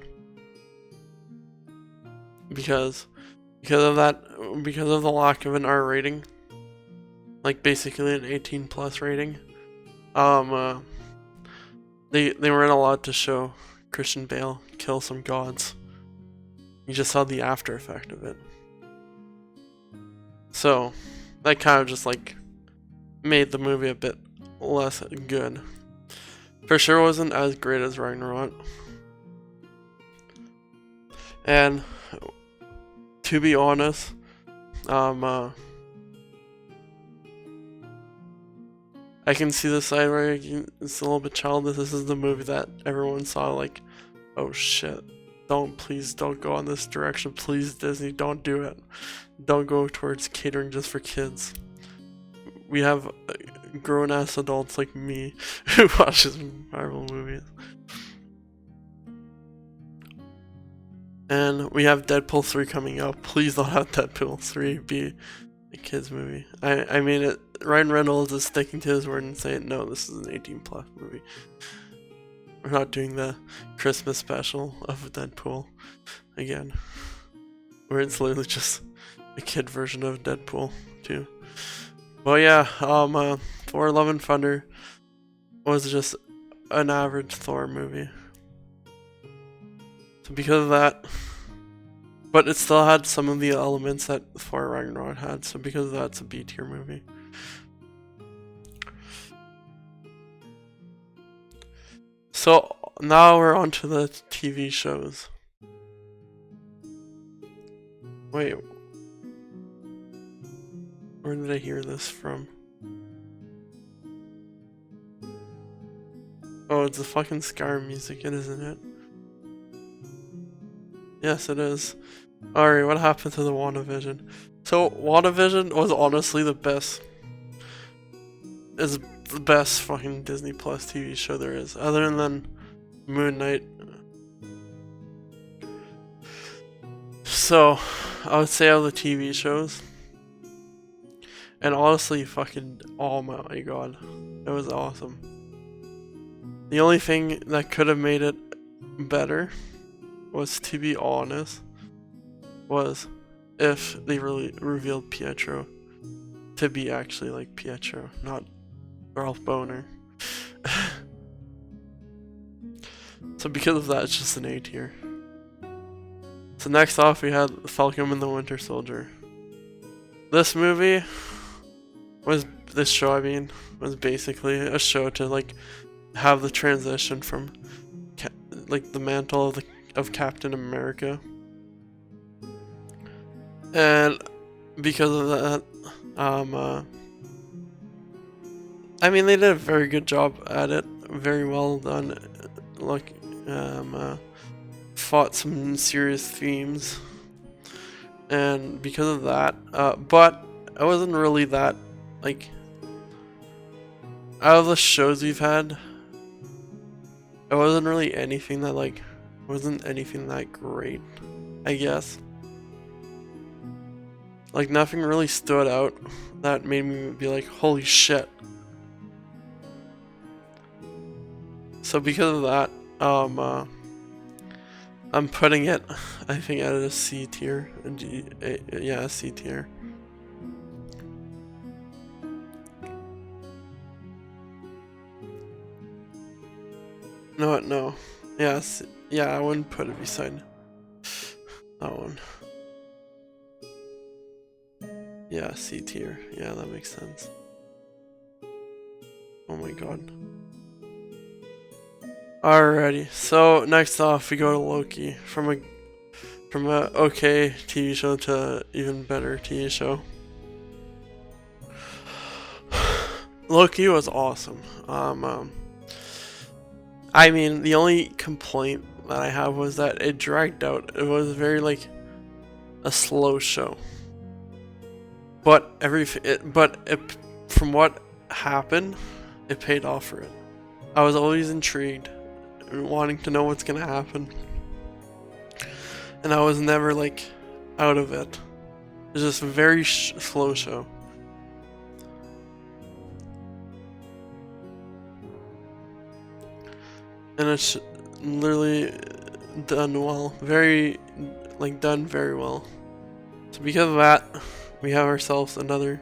Because of the lack of an R rating, like basically an 18+ rating, they weren't allowed to show Christian Bale kill some gods. You just saw the after effect of it. So that kind of just like made the movie a bit less good. For sure wasn't as great as Ragnarok. And to be honest, I can see the side where it's a little bit childish. This is the movie that everyone saw like, oh shit, please don't go on this direction. Please, Disney, don't do it. Don't go towards catering just for kids. We have grown-ass adults like me who watches Marvel movies. And we have Deadpool 3 coming out. Please don't have Deadpool 3 be a kids movie. I mean, Ryan Reynolds is sticking to his word and saying, no, this is an 18+ movie. We're not doing the Christmas special of Deadpool again, where it's literally just a kid version of Deadpool 2. But yeah, Thor: Love and Thunder was just an average Thor movie. So because of that, but it still had some of the elements that Thor Ragnarok had, so because of that, it's a B tier movie. So now we're on to the TV shows. Wait, where did I hear this from? Oh, it's the fucking Scar music, isn't it? Yes, it is. Alright, what happened to the WandaVision? So, WandaVision was honestly the best. Is the best fucking Disney Plus TV show there is, other than Moon Knight. So, I would say all the TV shows. And honestly, fucking, oh my god, it was awesome. The only thing that could have made it better was, to be honest, was if they really revealed Pietro to be actually like Pietro, not Ralph Boner. So because of that, it's just an A tier. So next off, we had Falcon and the Winter Soldier. This movie was, this show, I mean, was basically a show to like have the transition from like the mantle of Captain America, and because of that, I mean, they did a very good job at it, very well done. Like, fought some serious themes, and because of that, but I wasn't really that, like, out of the shows we've had, it wasn't really anything that, like, wasn't anything that great, I guess. Like, nothing really stood out that made me be like, holy shit. So because of that, I'm putting it, I think, at a C tier. Yeah, a C tier. No. Yes, yeah, I wouldn't put it beside that one. Yeah, C tier. Yeah, that makes sense. Oh my god. Alrighty, so next off we go to Loki. From a okay TV show to even better TV show. Loki was awesome. I mean, the only complaint that I have was that it dragged out. It was very like a slow show. But from what happened, it paid off for it. I was always intrigued, wanting to know what's gonna happen, and I was never like out of it. It was just a very slow show. And it's literally done well, done very well. So because of that, we have ourselves another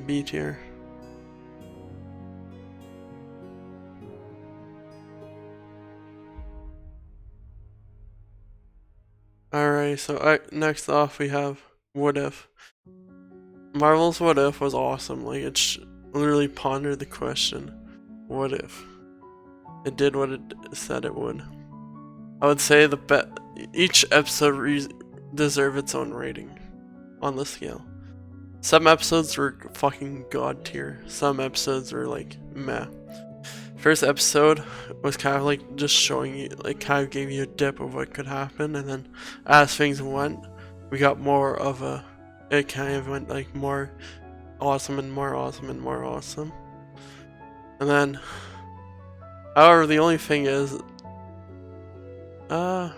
B tier. Alright, so next off we have What If. Marvel's What If was awesome. Like, it literally pondered the question, what if? It did what it said it would. I would say each episode deserve its own rating on the scale. Some episodes were fucking god tier. Some episodes were like meh. First episode was kind of like just showing you, like, kind of gave you a dip of what could happen, and then as things went, we got more of a, it kind of went like more awesome and more awesome and more awesome. And then, however, the only thing is, what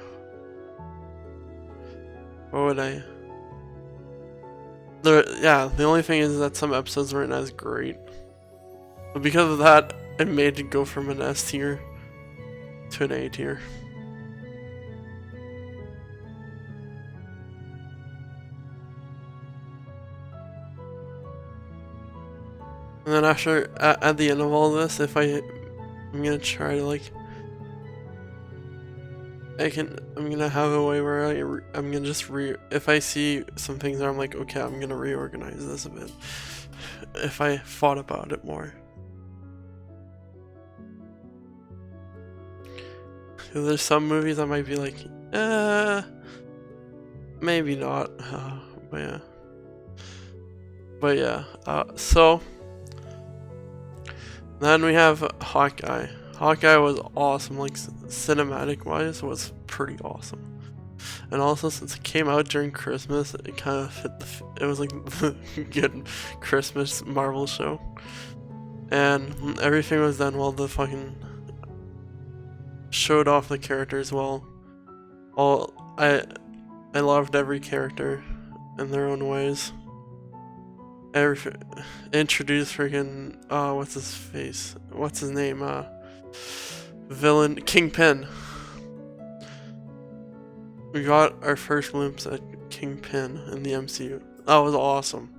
would I? The only thing is that some episodes weren't as great. But because of that, it made it go from an S tier to an A tier. And then after, at the end of all this, I'm gonna try to like I'm gonna have a way where I'm gonna just if I see some things where I'm like, okay, I'm gonna reorganize this a bit. If I thought about it more. There's some movies I might be like, maybe not. But yeah. So then we have Hawkeye. Hawkeye was awesome, like cinematic wise, was pretty awesome. And also, since it came out during Christmas, it kind of fit it was like the good Christmas Marvel show. And everything was done well. The fucking showed off the characters well. I loved every character in their own ways. Introduced freaking what's his name? Villain Kingpin. We got our first glimpse at Kingpin in the MCU. That was awesome.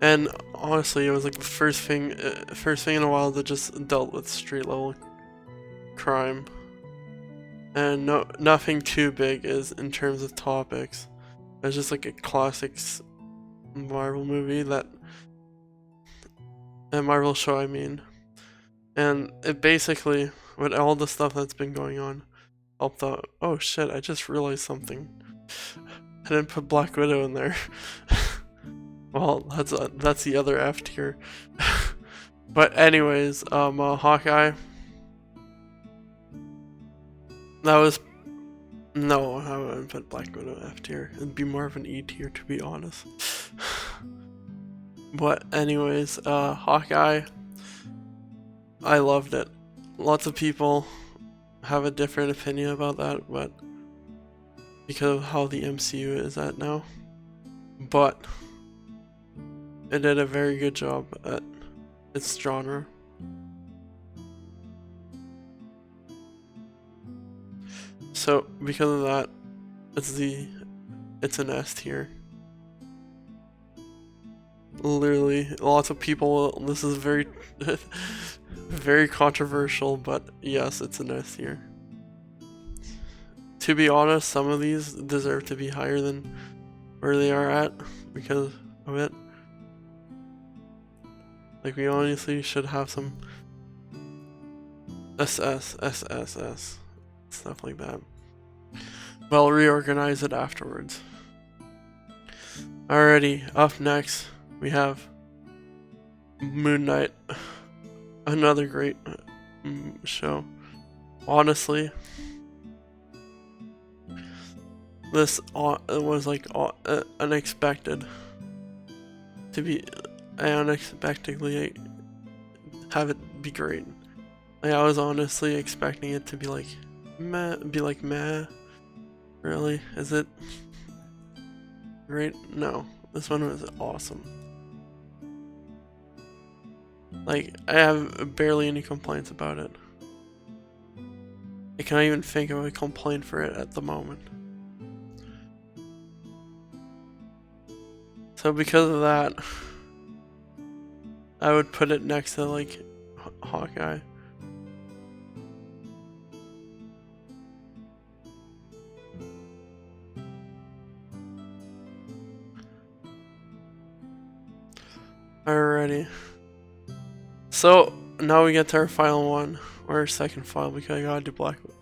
And honestly, it was like the first thing in a while that just dealt with street level crime. And nothing too big is in terms of topics. It's just like a classic Marvel movie a Marvel show, I mean. And it basically, with all the stuff that's been going on, helped out. Oh shit, I just realized something. I didn't put Black Widow in there. Well, that's the other F tier. But anyways, Hawkeye. That was... No, I wouldn't put Black Widow F tier. It'd be more of an E tier, to be honest. But anyways, Hawkeye. I loved it. Lots of people have a different opinion about that, but because of how the MCU is at now. But it did a very good job at its genre. So because of that, it's an S tier. Literally, lots of people. This is very, very controversial, but yes, it's an S tier. To be honest, some of these deserve to be higher than where they are at because of it. Like, we honestly should have some SS, stuff like that. But I'll reorganize it afterwards. Alrighty, up next we have Moon Knight. Another great show. Honestly, this was like unexpected to be. I unexpectedly have it be great. Like, I was honestly expecting it to be like meh. Really? Is it great? No. This one was awesome. Like, I have barely any complaints about it. I can't even think of a complaint for it at the moment. So because of that, I would put it next to like Hawkeye. Alrighty. So now we get to our final one, or our second final, because I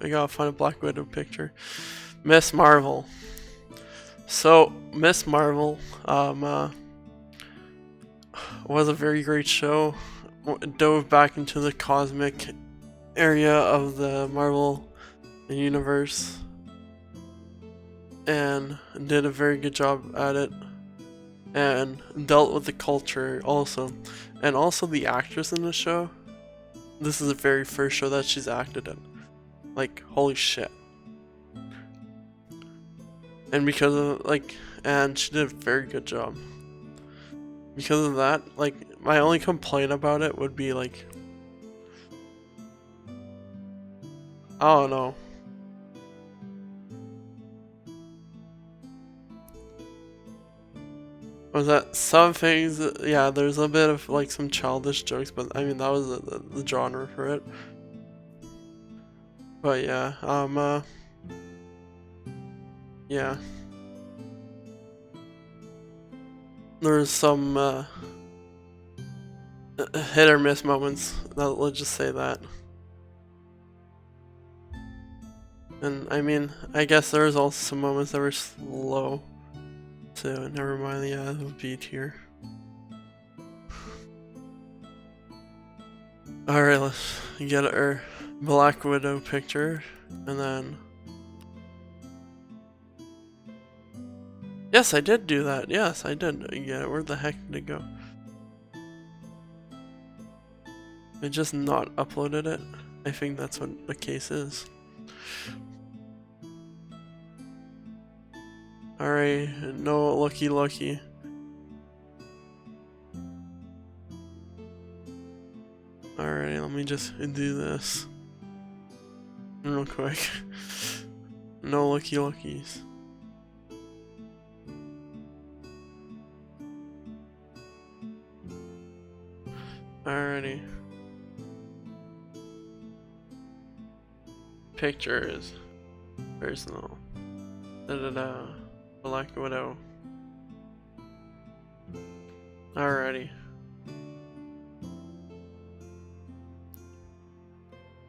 gotta find a Black Widow picture. Miss Marvel. So Miss Marvel, was a very great show. Dove back into the cosmic area of the Marvel universe and did a very good job at it, and dealt with the culture also. And also the actress in the show, this is the very first show that she's acted in. Like, holy shit. And because of and she did a very good job. Because of that, like, my only complaint about it would be like, I don't know. Was that some things? Yeah, there's a bit of like some childish jokes, but I mean that was the genre for it. But yeah, yeah. There's some hit or miss moments. Let's just say that. And I mean, I guess there was also some moments that were slow. So never mind. Yeah, it would be tier. All right, let's get our Black Widow picture, and then. Yes, I did do that. Yes, I did get it. Where the heck did it go? I just not uploaded it. I think that's what the case is. Alright, no lucky. Alright, let me just do this real quick. No luckies. Alrighty. Pictures. Personal. Black Widow. Alrighty.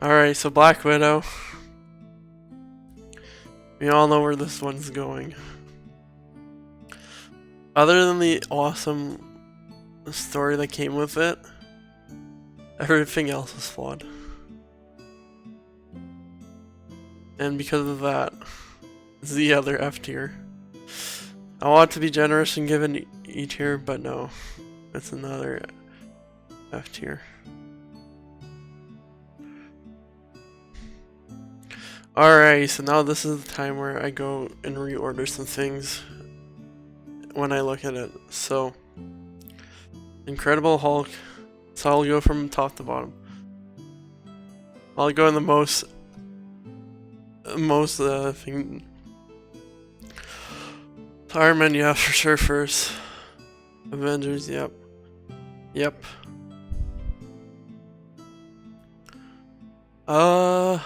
Alright, so Black Widow. We all know where this one's going. Other than the awesome story that came with it, everything else is flawed. And because of that, it's the other F tier. I want to be generous and give an E tier, but no. It's another F tier. Alright, so now this is the time where I go and reorder some things when I look at it. So, Incredible Hulk. So I'll go from top to bottom. I'll go in the most thing. Iron Man, yeah, for sure first. Avengers, yep. A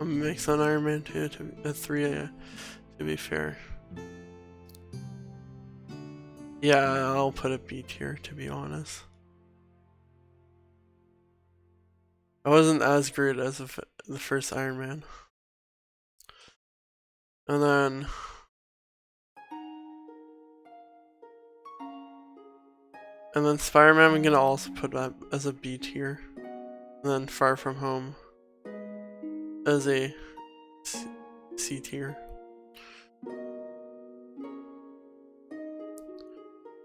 mix on Iron Man 2 to 3, to be fair. Yeah, I'll put a B tier, to be honest. I wasn't as great as the first Iron Man. And then Spider-Man I'm gonna also put that as a B tier. And then Far From Home as a C tier.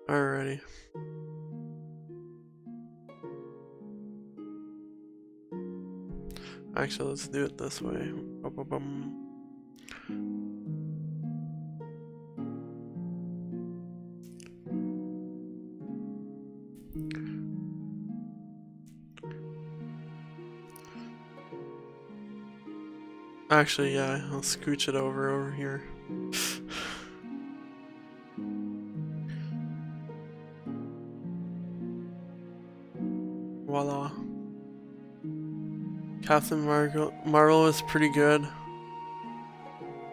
Alrighty. Actually, let's do it this way. Actually, yeah, I'll scooch it over here. Voila. Captain Marvel is pretty good.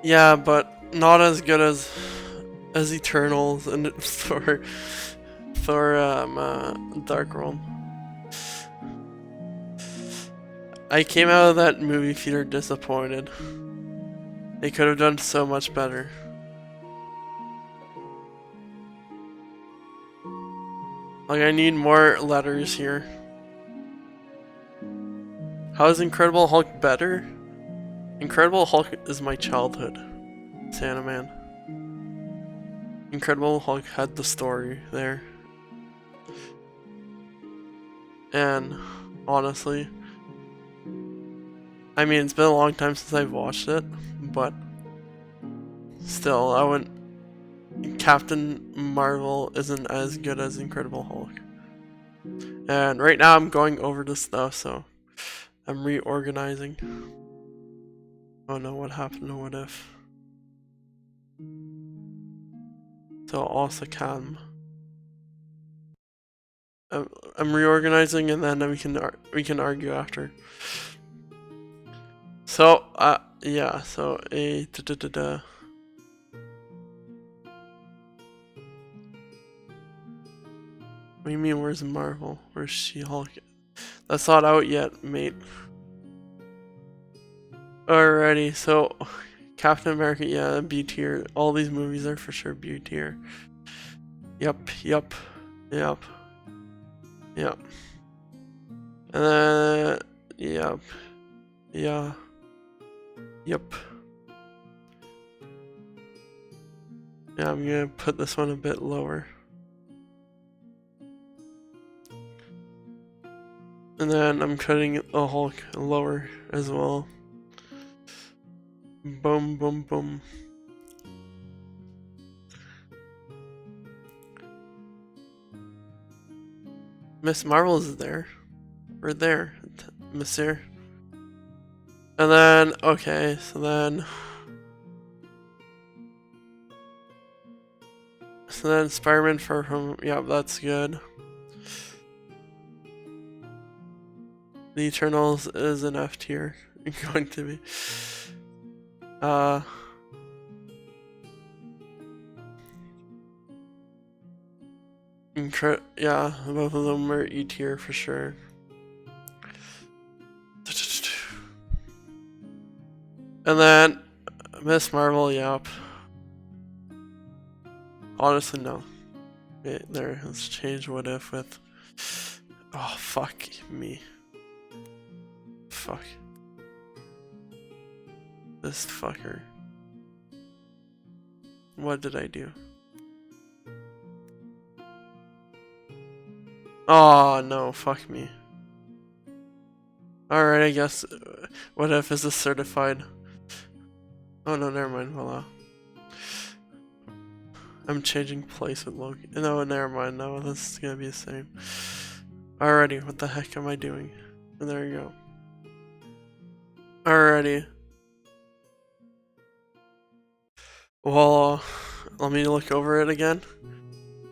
Yeah, but not as good as Eternals and Thor Dark World. I came out of that movie theater disappointed. They could have done so much better. Like, I need more letters here. How is Incredible Hulk better? Incredible Hulk is my childhood. Santa Man. Incredible Hulk had the story there. And honestly, I mean, it's been a long time since I've watched it, but still, I wouldn't. Captain Marvel isn't as good as Incredible Hulk. And right now I'm going over the stuff, so I'm reorganizing. Oh no, what happened to What If? So also Cam. I'm reorganizing, and then we can argue after. So yeah. So a da da da da. What do you mean? Where's Marvel? Where's She-Hulk? That's not out yet, mate. Alrighty, so Captain America, yeah, B tier. All these movies are for sure B tier. Yep. And then, yep. Yeah. Yep. Yeah, I'm gonna put this one a bit lower. And then I'm cutting the Hulk lower as well. Boom, boom, boom. Miss Marvel is there. We're there, monsieur. And then, okay, so then Spider-Man Far From, yeah, that's good. The Eternals is an F tier, going to be. Yeah, both of them are E tier for sure. And then Miss Marvel, yep. Honestly, no. Wait, there, let's change What If with. Oh, fuck me. Fuck. This fucker. What did I do? Oh, no, fuck me. Alright, I guess What If is a certified. Oh no, never mind, voila. I'm changing place with Loki. No, never mind, no, this is gonna be the same. Alrighty, what the heck am I doing? And there you go. Alrighty. Well, let me look over it again.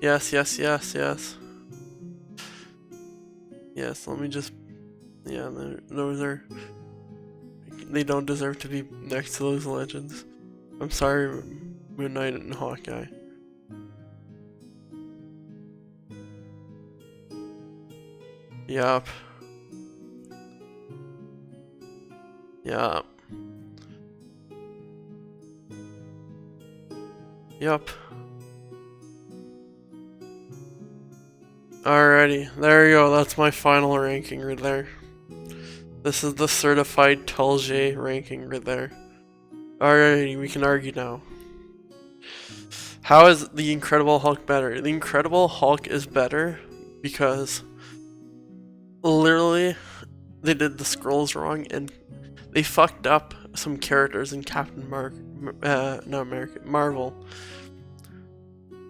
Yes. Yes, let me just. Yeah, those are. They don't deserve to be next to those legends. I'm sorry, Moon Knight and Hawkeye. Yup. Yup. Yup. Alrighty, there you go, that's my final ranking right there. This is the certified Tulge ranking right there. Alrighty, we can argue now. How is the Incredible Hulk better? The Incredible Hulk is better because literally they did the scrolls wrong and they fucked up some characters in Marvel.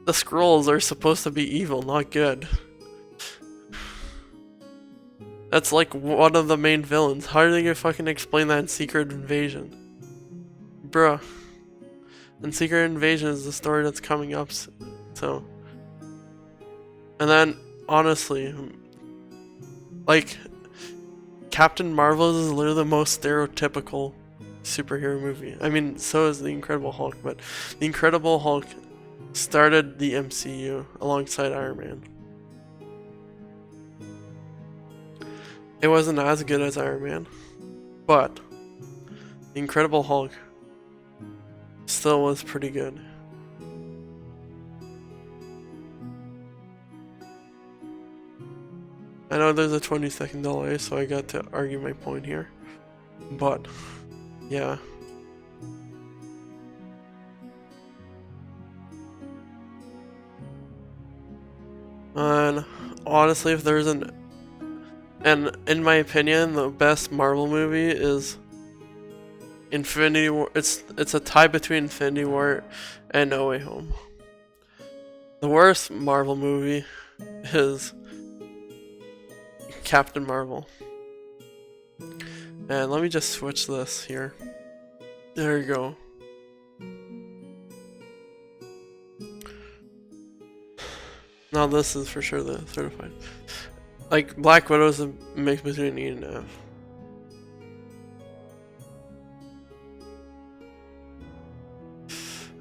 The scrolls are supposed to be evil, not good. That's like one of the main villains. How are they gonna fucking explain that in Secret Invasion? Bruh. And Secret Invasion is the story that's coming up, so. And then, honestly, like, Captain Marvel is literally the most stereotypical superhero movie. I mean, so is The Incredible Hulk, but The Incredible Hulk started the MCU alongside Iron Man. It wasn't as good as Iron Man, but The Incredible Hulk still was pretty good. I know there's a 20-second delay, so I got to argue my point here, but yeah. And honestly, if there's and in my opinion, the best Marvel movie is Infinity War. It's a tie between Infinity War and No Way Home. The worst Marvel movie is Captain Marvel. And let me just switch this here. There you go. Now this is for sure the certified. Like, Black Widow's a mix between E and F.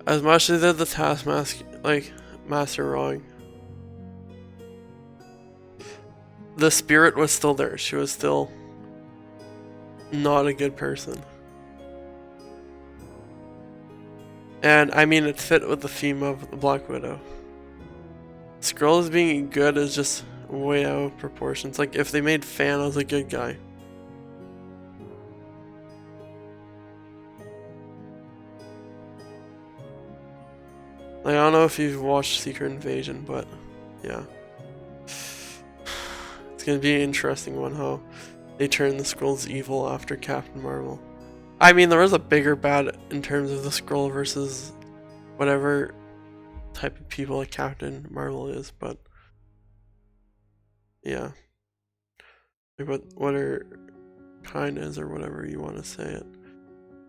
As much as they did the Taskmaster, like, Master wrong, the spirit was still there. She was still not a good person. And, I mean, it fit with the theme of the Black Widow. Skrulls being good is just way out of proportions. Like, if they made Thanos a good guy. Like, I don't know if you've watched Secret Invasion, but yeah. It's gonna be an interesting one how they turn the Skrulls evil after Captain Marvel. I mean, there was a bigger bad in terms of the Skrull versus whatever type of people like Captain Marvel is, but yeah. Like what her kind is or whatever you want to say it.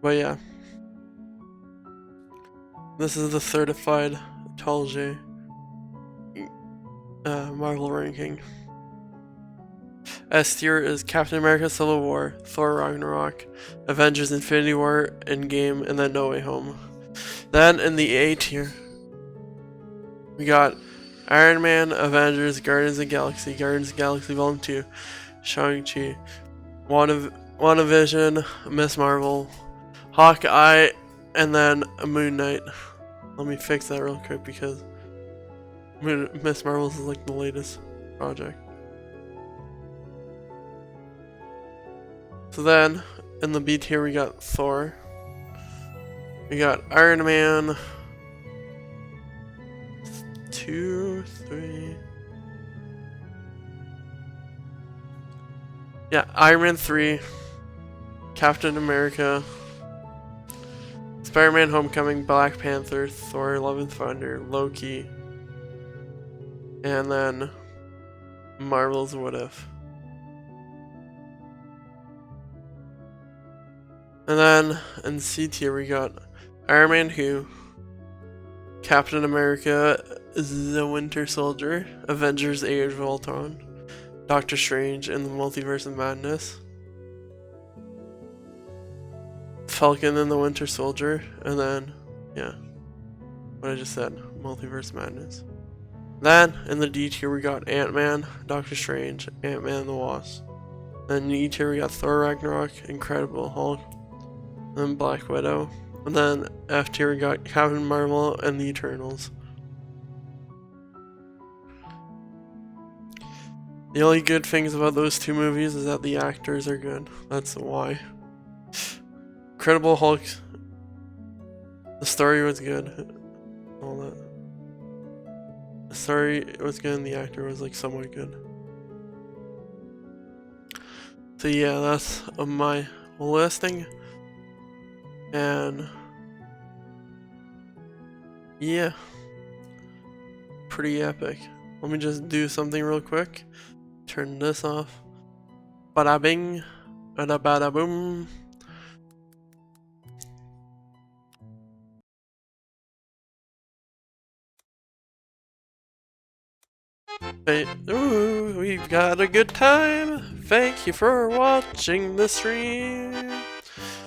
But yeah. This is the certified Talje Marvel ranking. S tier is Captain America Civil War, Thor Ragnarok, Avengers Infinity War, Endgame, and then No Way Home. Then in the A tier, we got Iron Man, Avengers, Guardians of the Galaxy Volume 2, Shang-Chi, WandaVision, Miss Marvel, Hawkeye, and then Moon Knight. Let me fix that real quick because Miss Marvel is like the latest project. So then, in the B tier we got Thor. We got Iron Man 2, 3. Yeah, Iron Man 3, Captain America, Spider-Man Homecoming, Black Panther, Thor, Love and Thunder, Loki, and then Marvel's What If. And then in C tier we got Iron Man 2, Captain America, The Winter Soldier, Avengers Age of Ultron, Doctor Strange and the Multiverse of Madness, Falcon and the Winter Soldier, and then, yeah, what I just said, Multiverse Madness. Then, in the D tier we got Ant-Man, Doctor Strange, Ant-Man and the Wasp. Then in E tier we got Thor Ragnarok, Incredible Hulk, then Black Widow. And then F tier we got Captain Marvel and the Eternals. The only good things about those two movies is that the actors are good. That's why. Incredible Hulk, the story was good. All that. The story was good and the actor was like somewhat good. So yeah, that's my listing. And yeah, pretty epic. Let me just do something real quick. Turn this off. Bada bing, bada boom. Hey, ooh, we've got a good time. Thank you for watching the stream.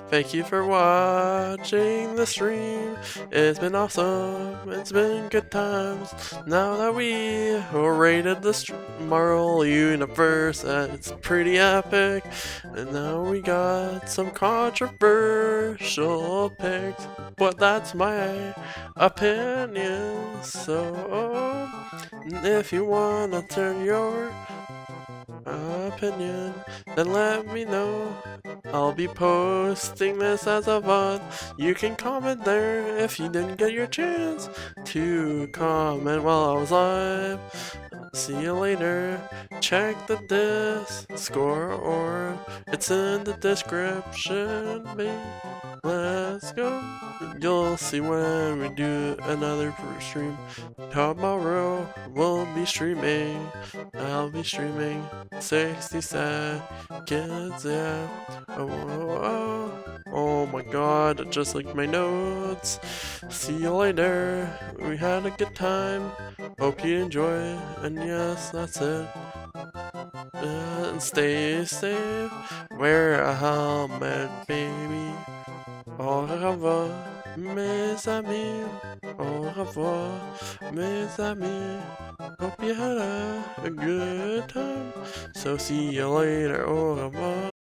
Thank you for watching the stream. It's been awesome. It's been good times. Now that we rated the Marvel universe, it's pretty epic. And now we got some controversial picks, but that's my opinion. So if you wanna turn your opinion, then let me know. I'll be posting this as a VOD. You can comment there if you didn't get your chance to comment while I was live. See you later. Check the Discord or it's in the description, babe. Let's go. You'll see when we do another stream. Tomorrow we'll be streaming. I'll be streaming 60 seconds, yeah. Oh my god, just like my notes. See you later. We had a good time. Hope you enjoy. And yes, that's it. and stay safe. Wear a helmet, baby. Au revoir, mes amis. Au revoir, mes amis. Hope you had a good time. So see you later. Au revoir.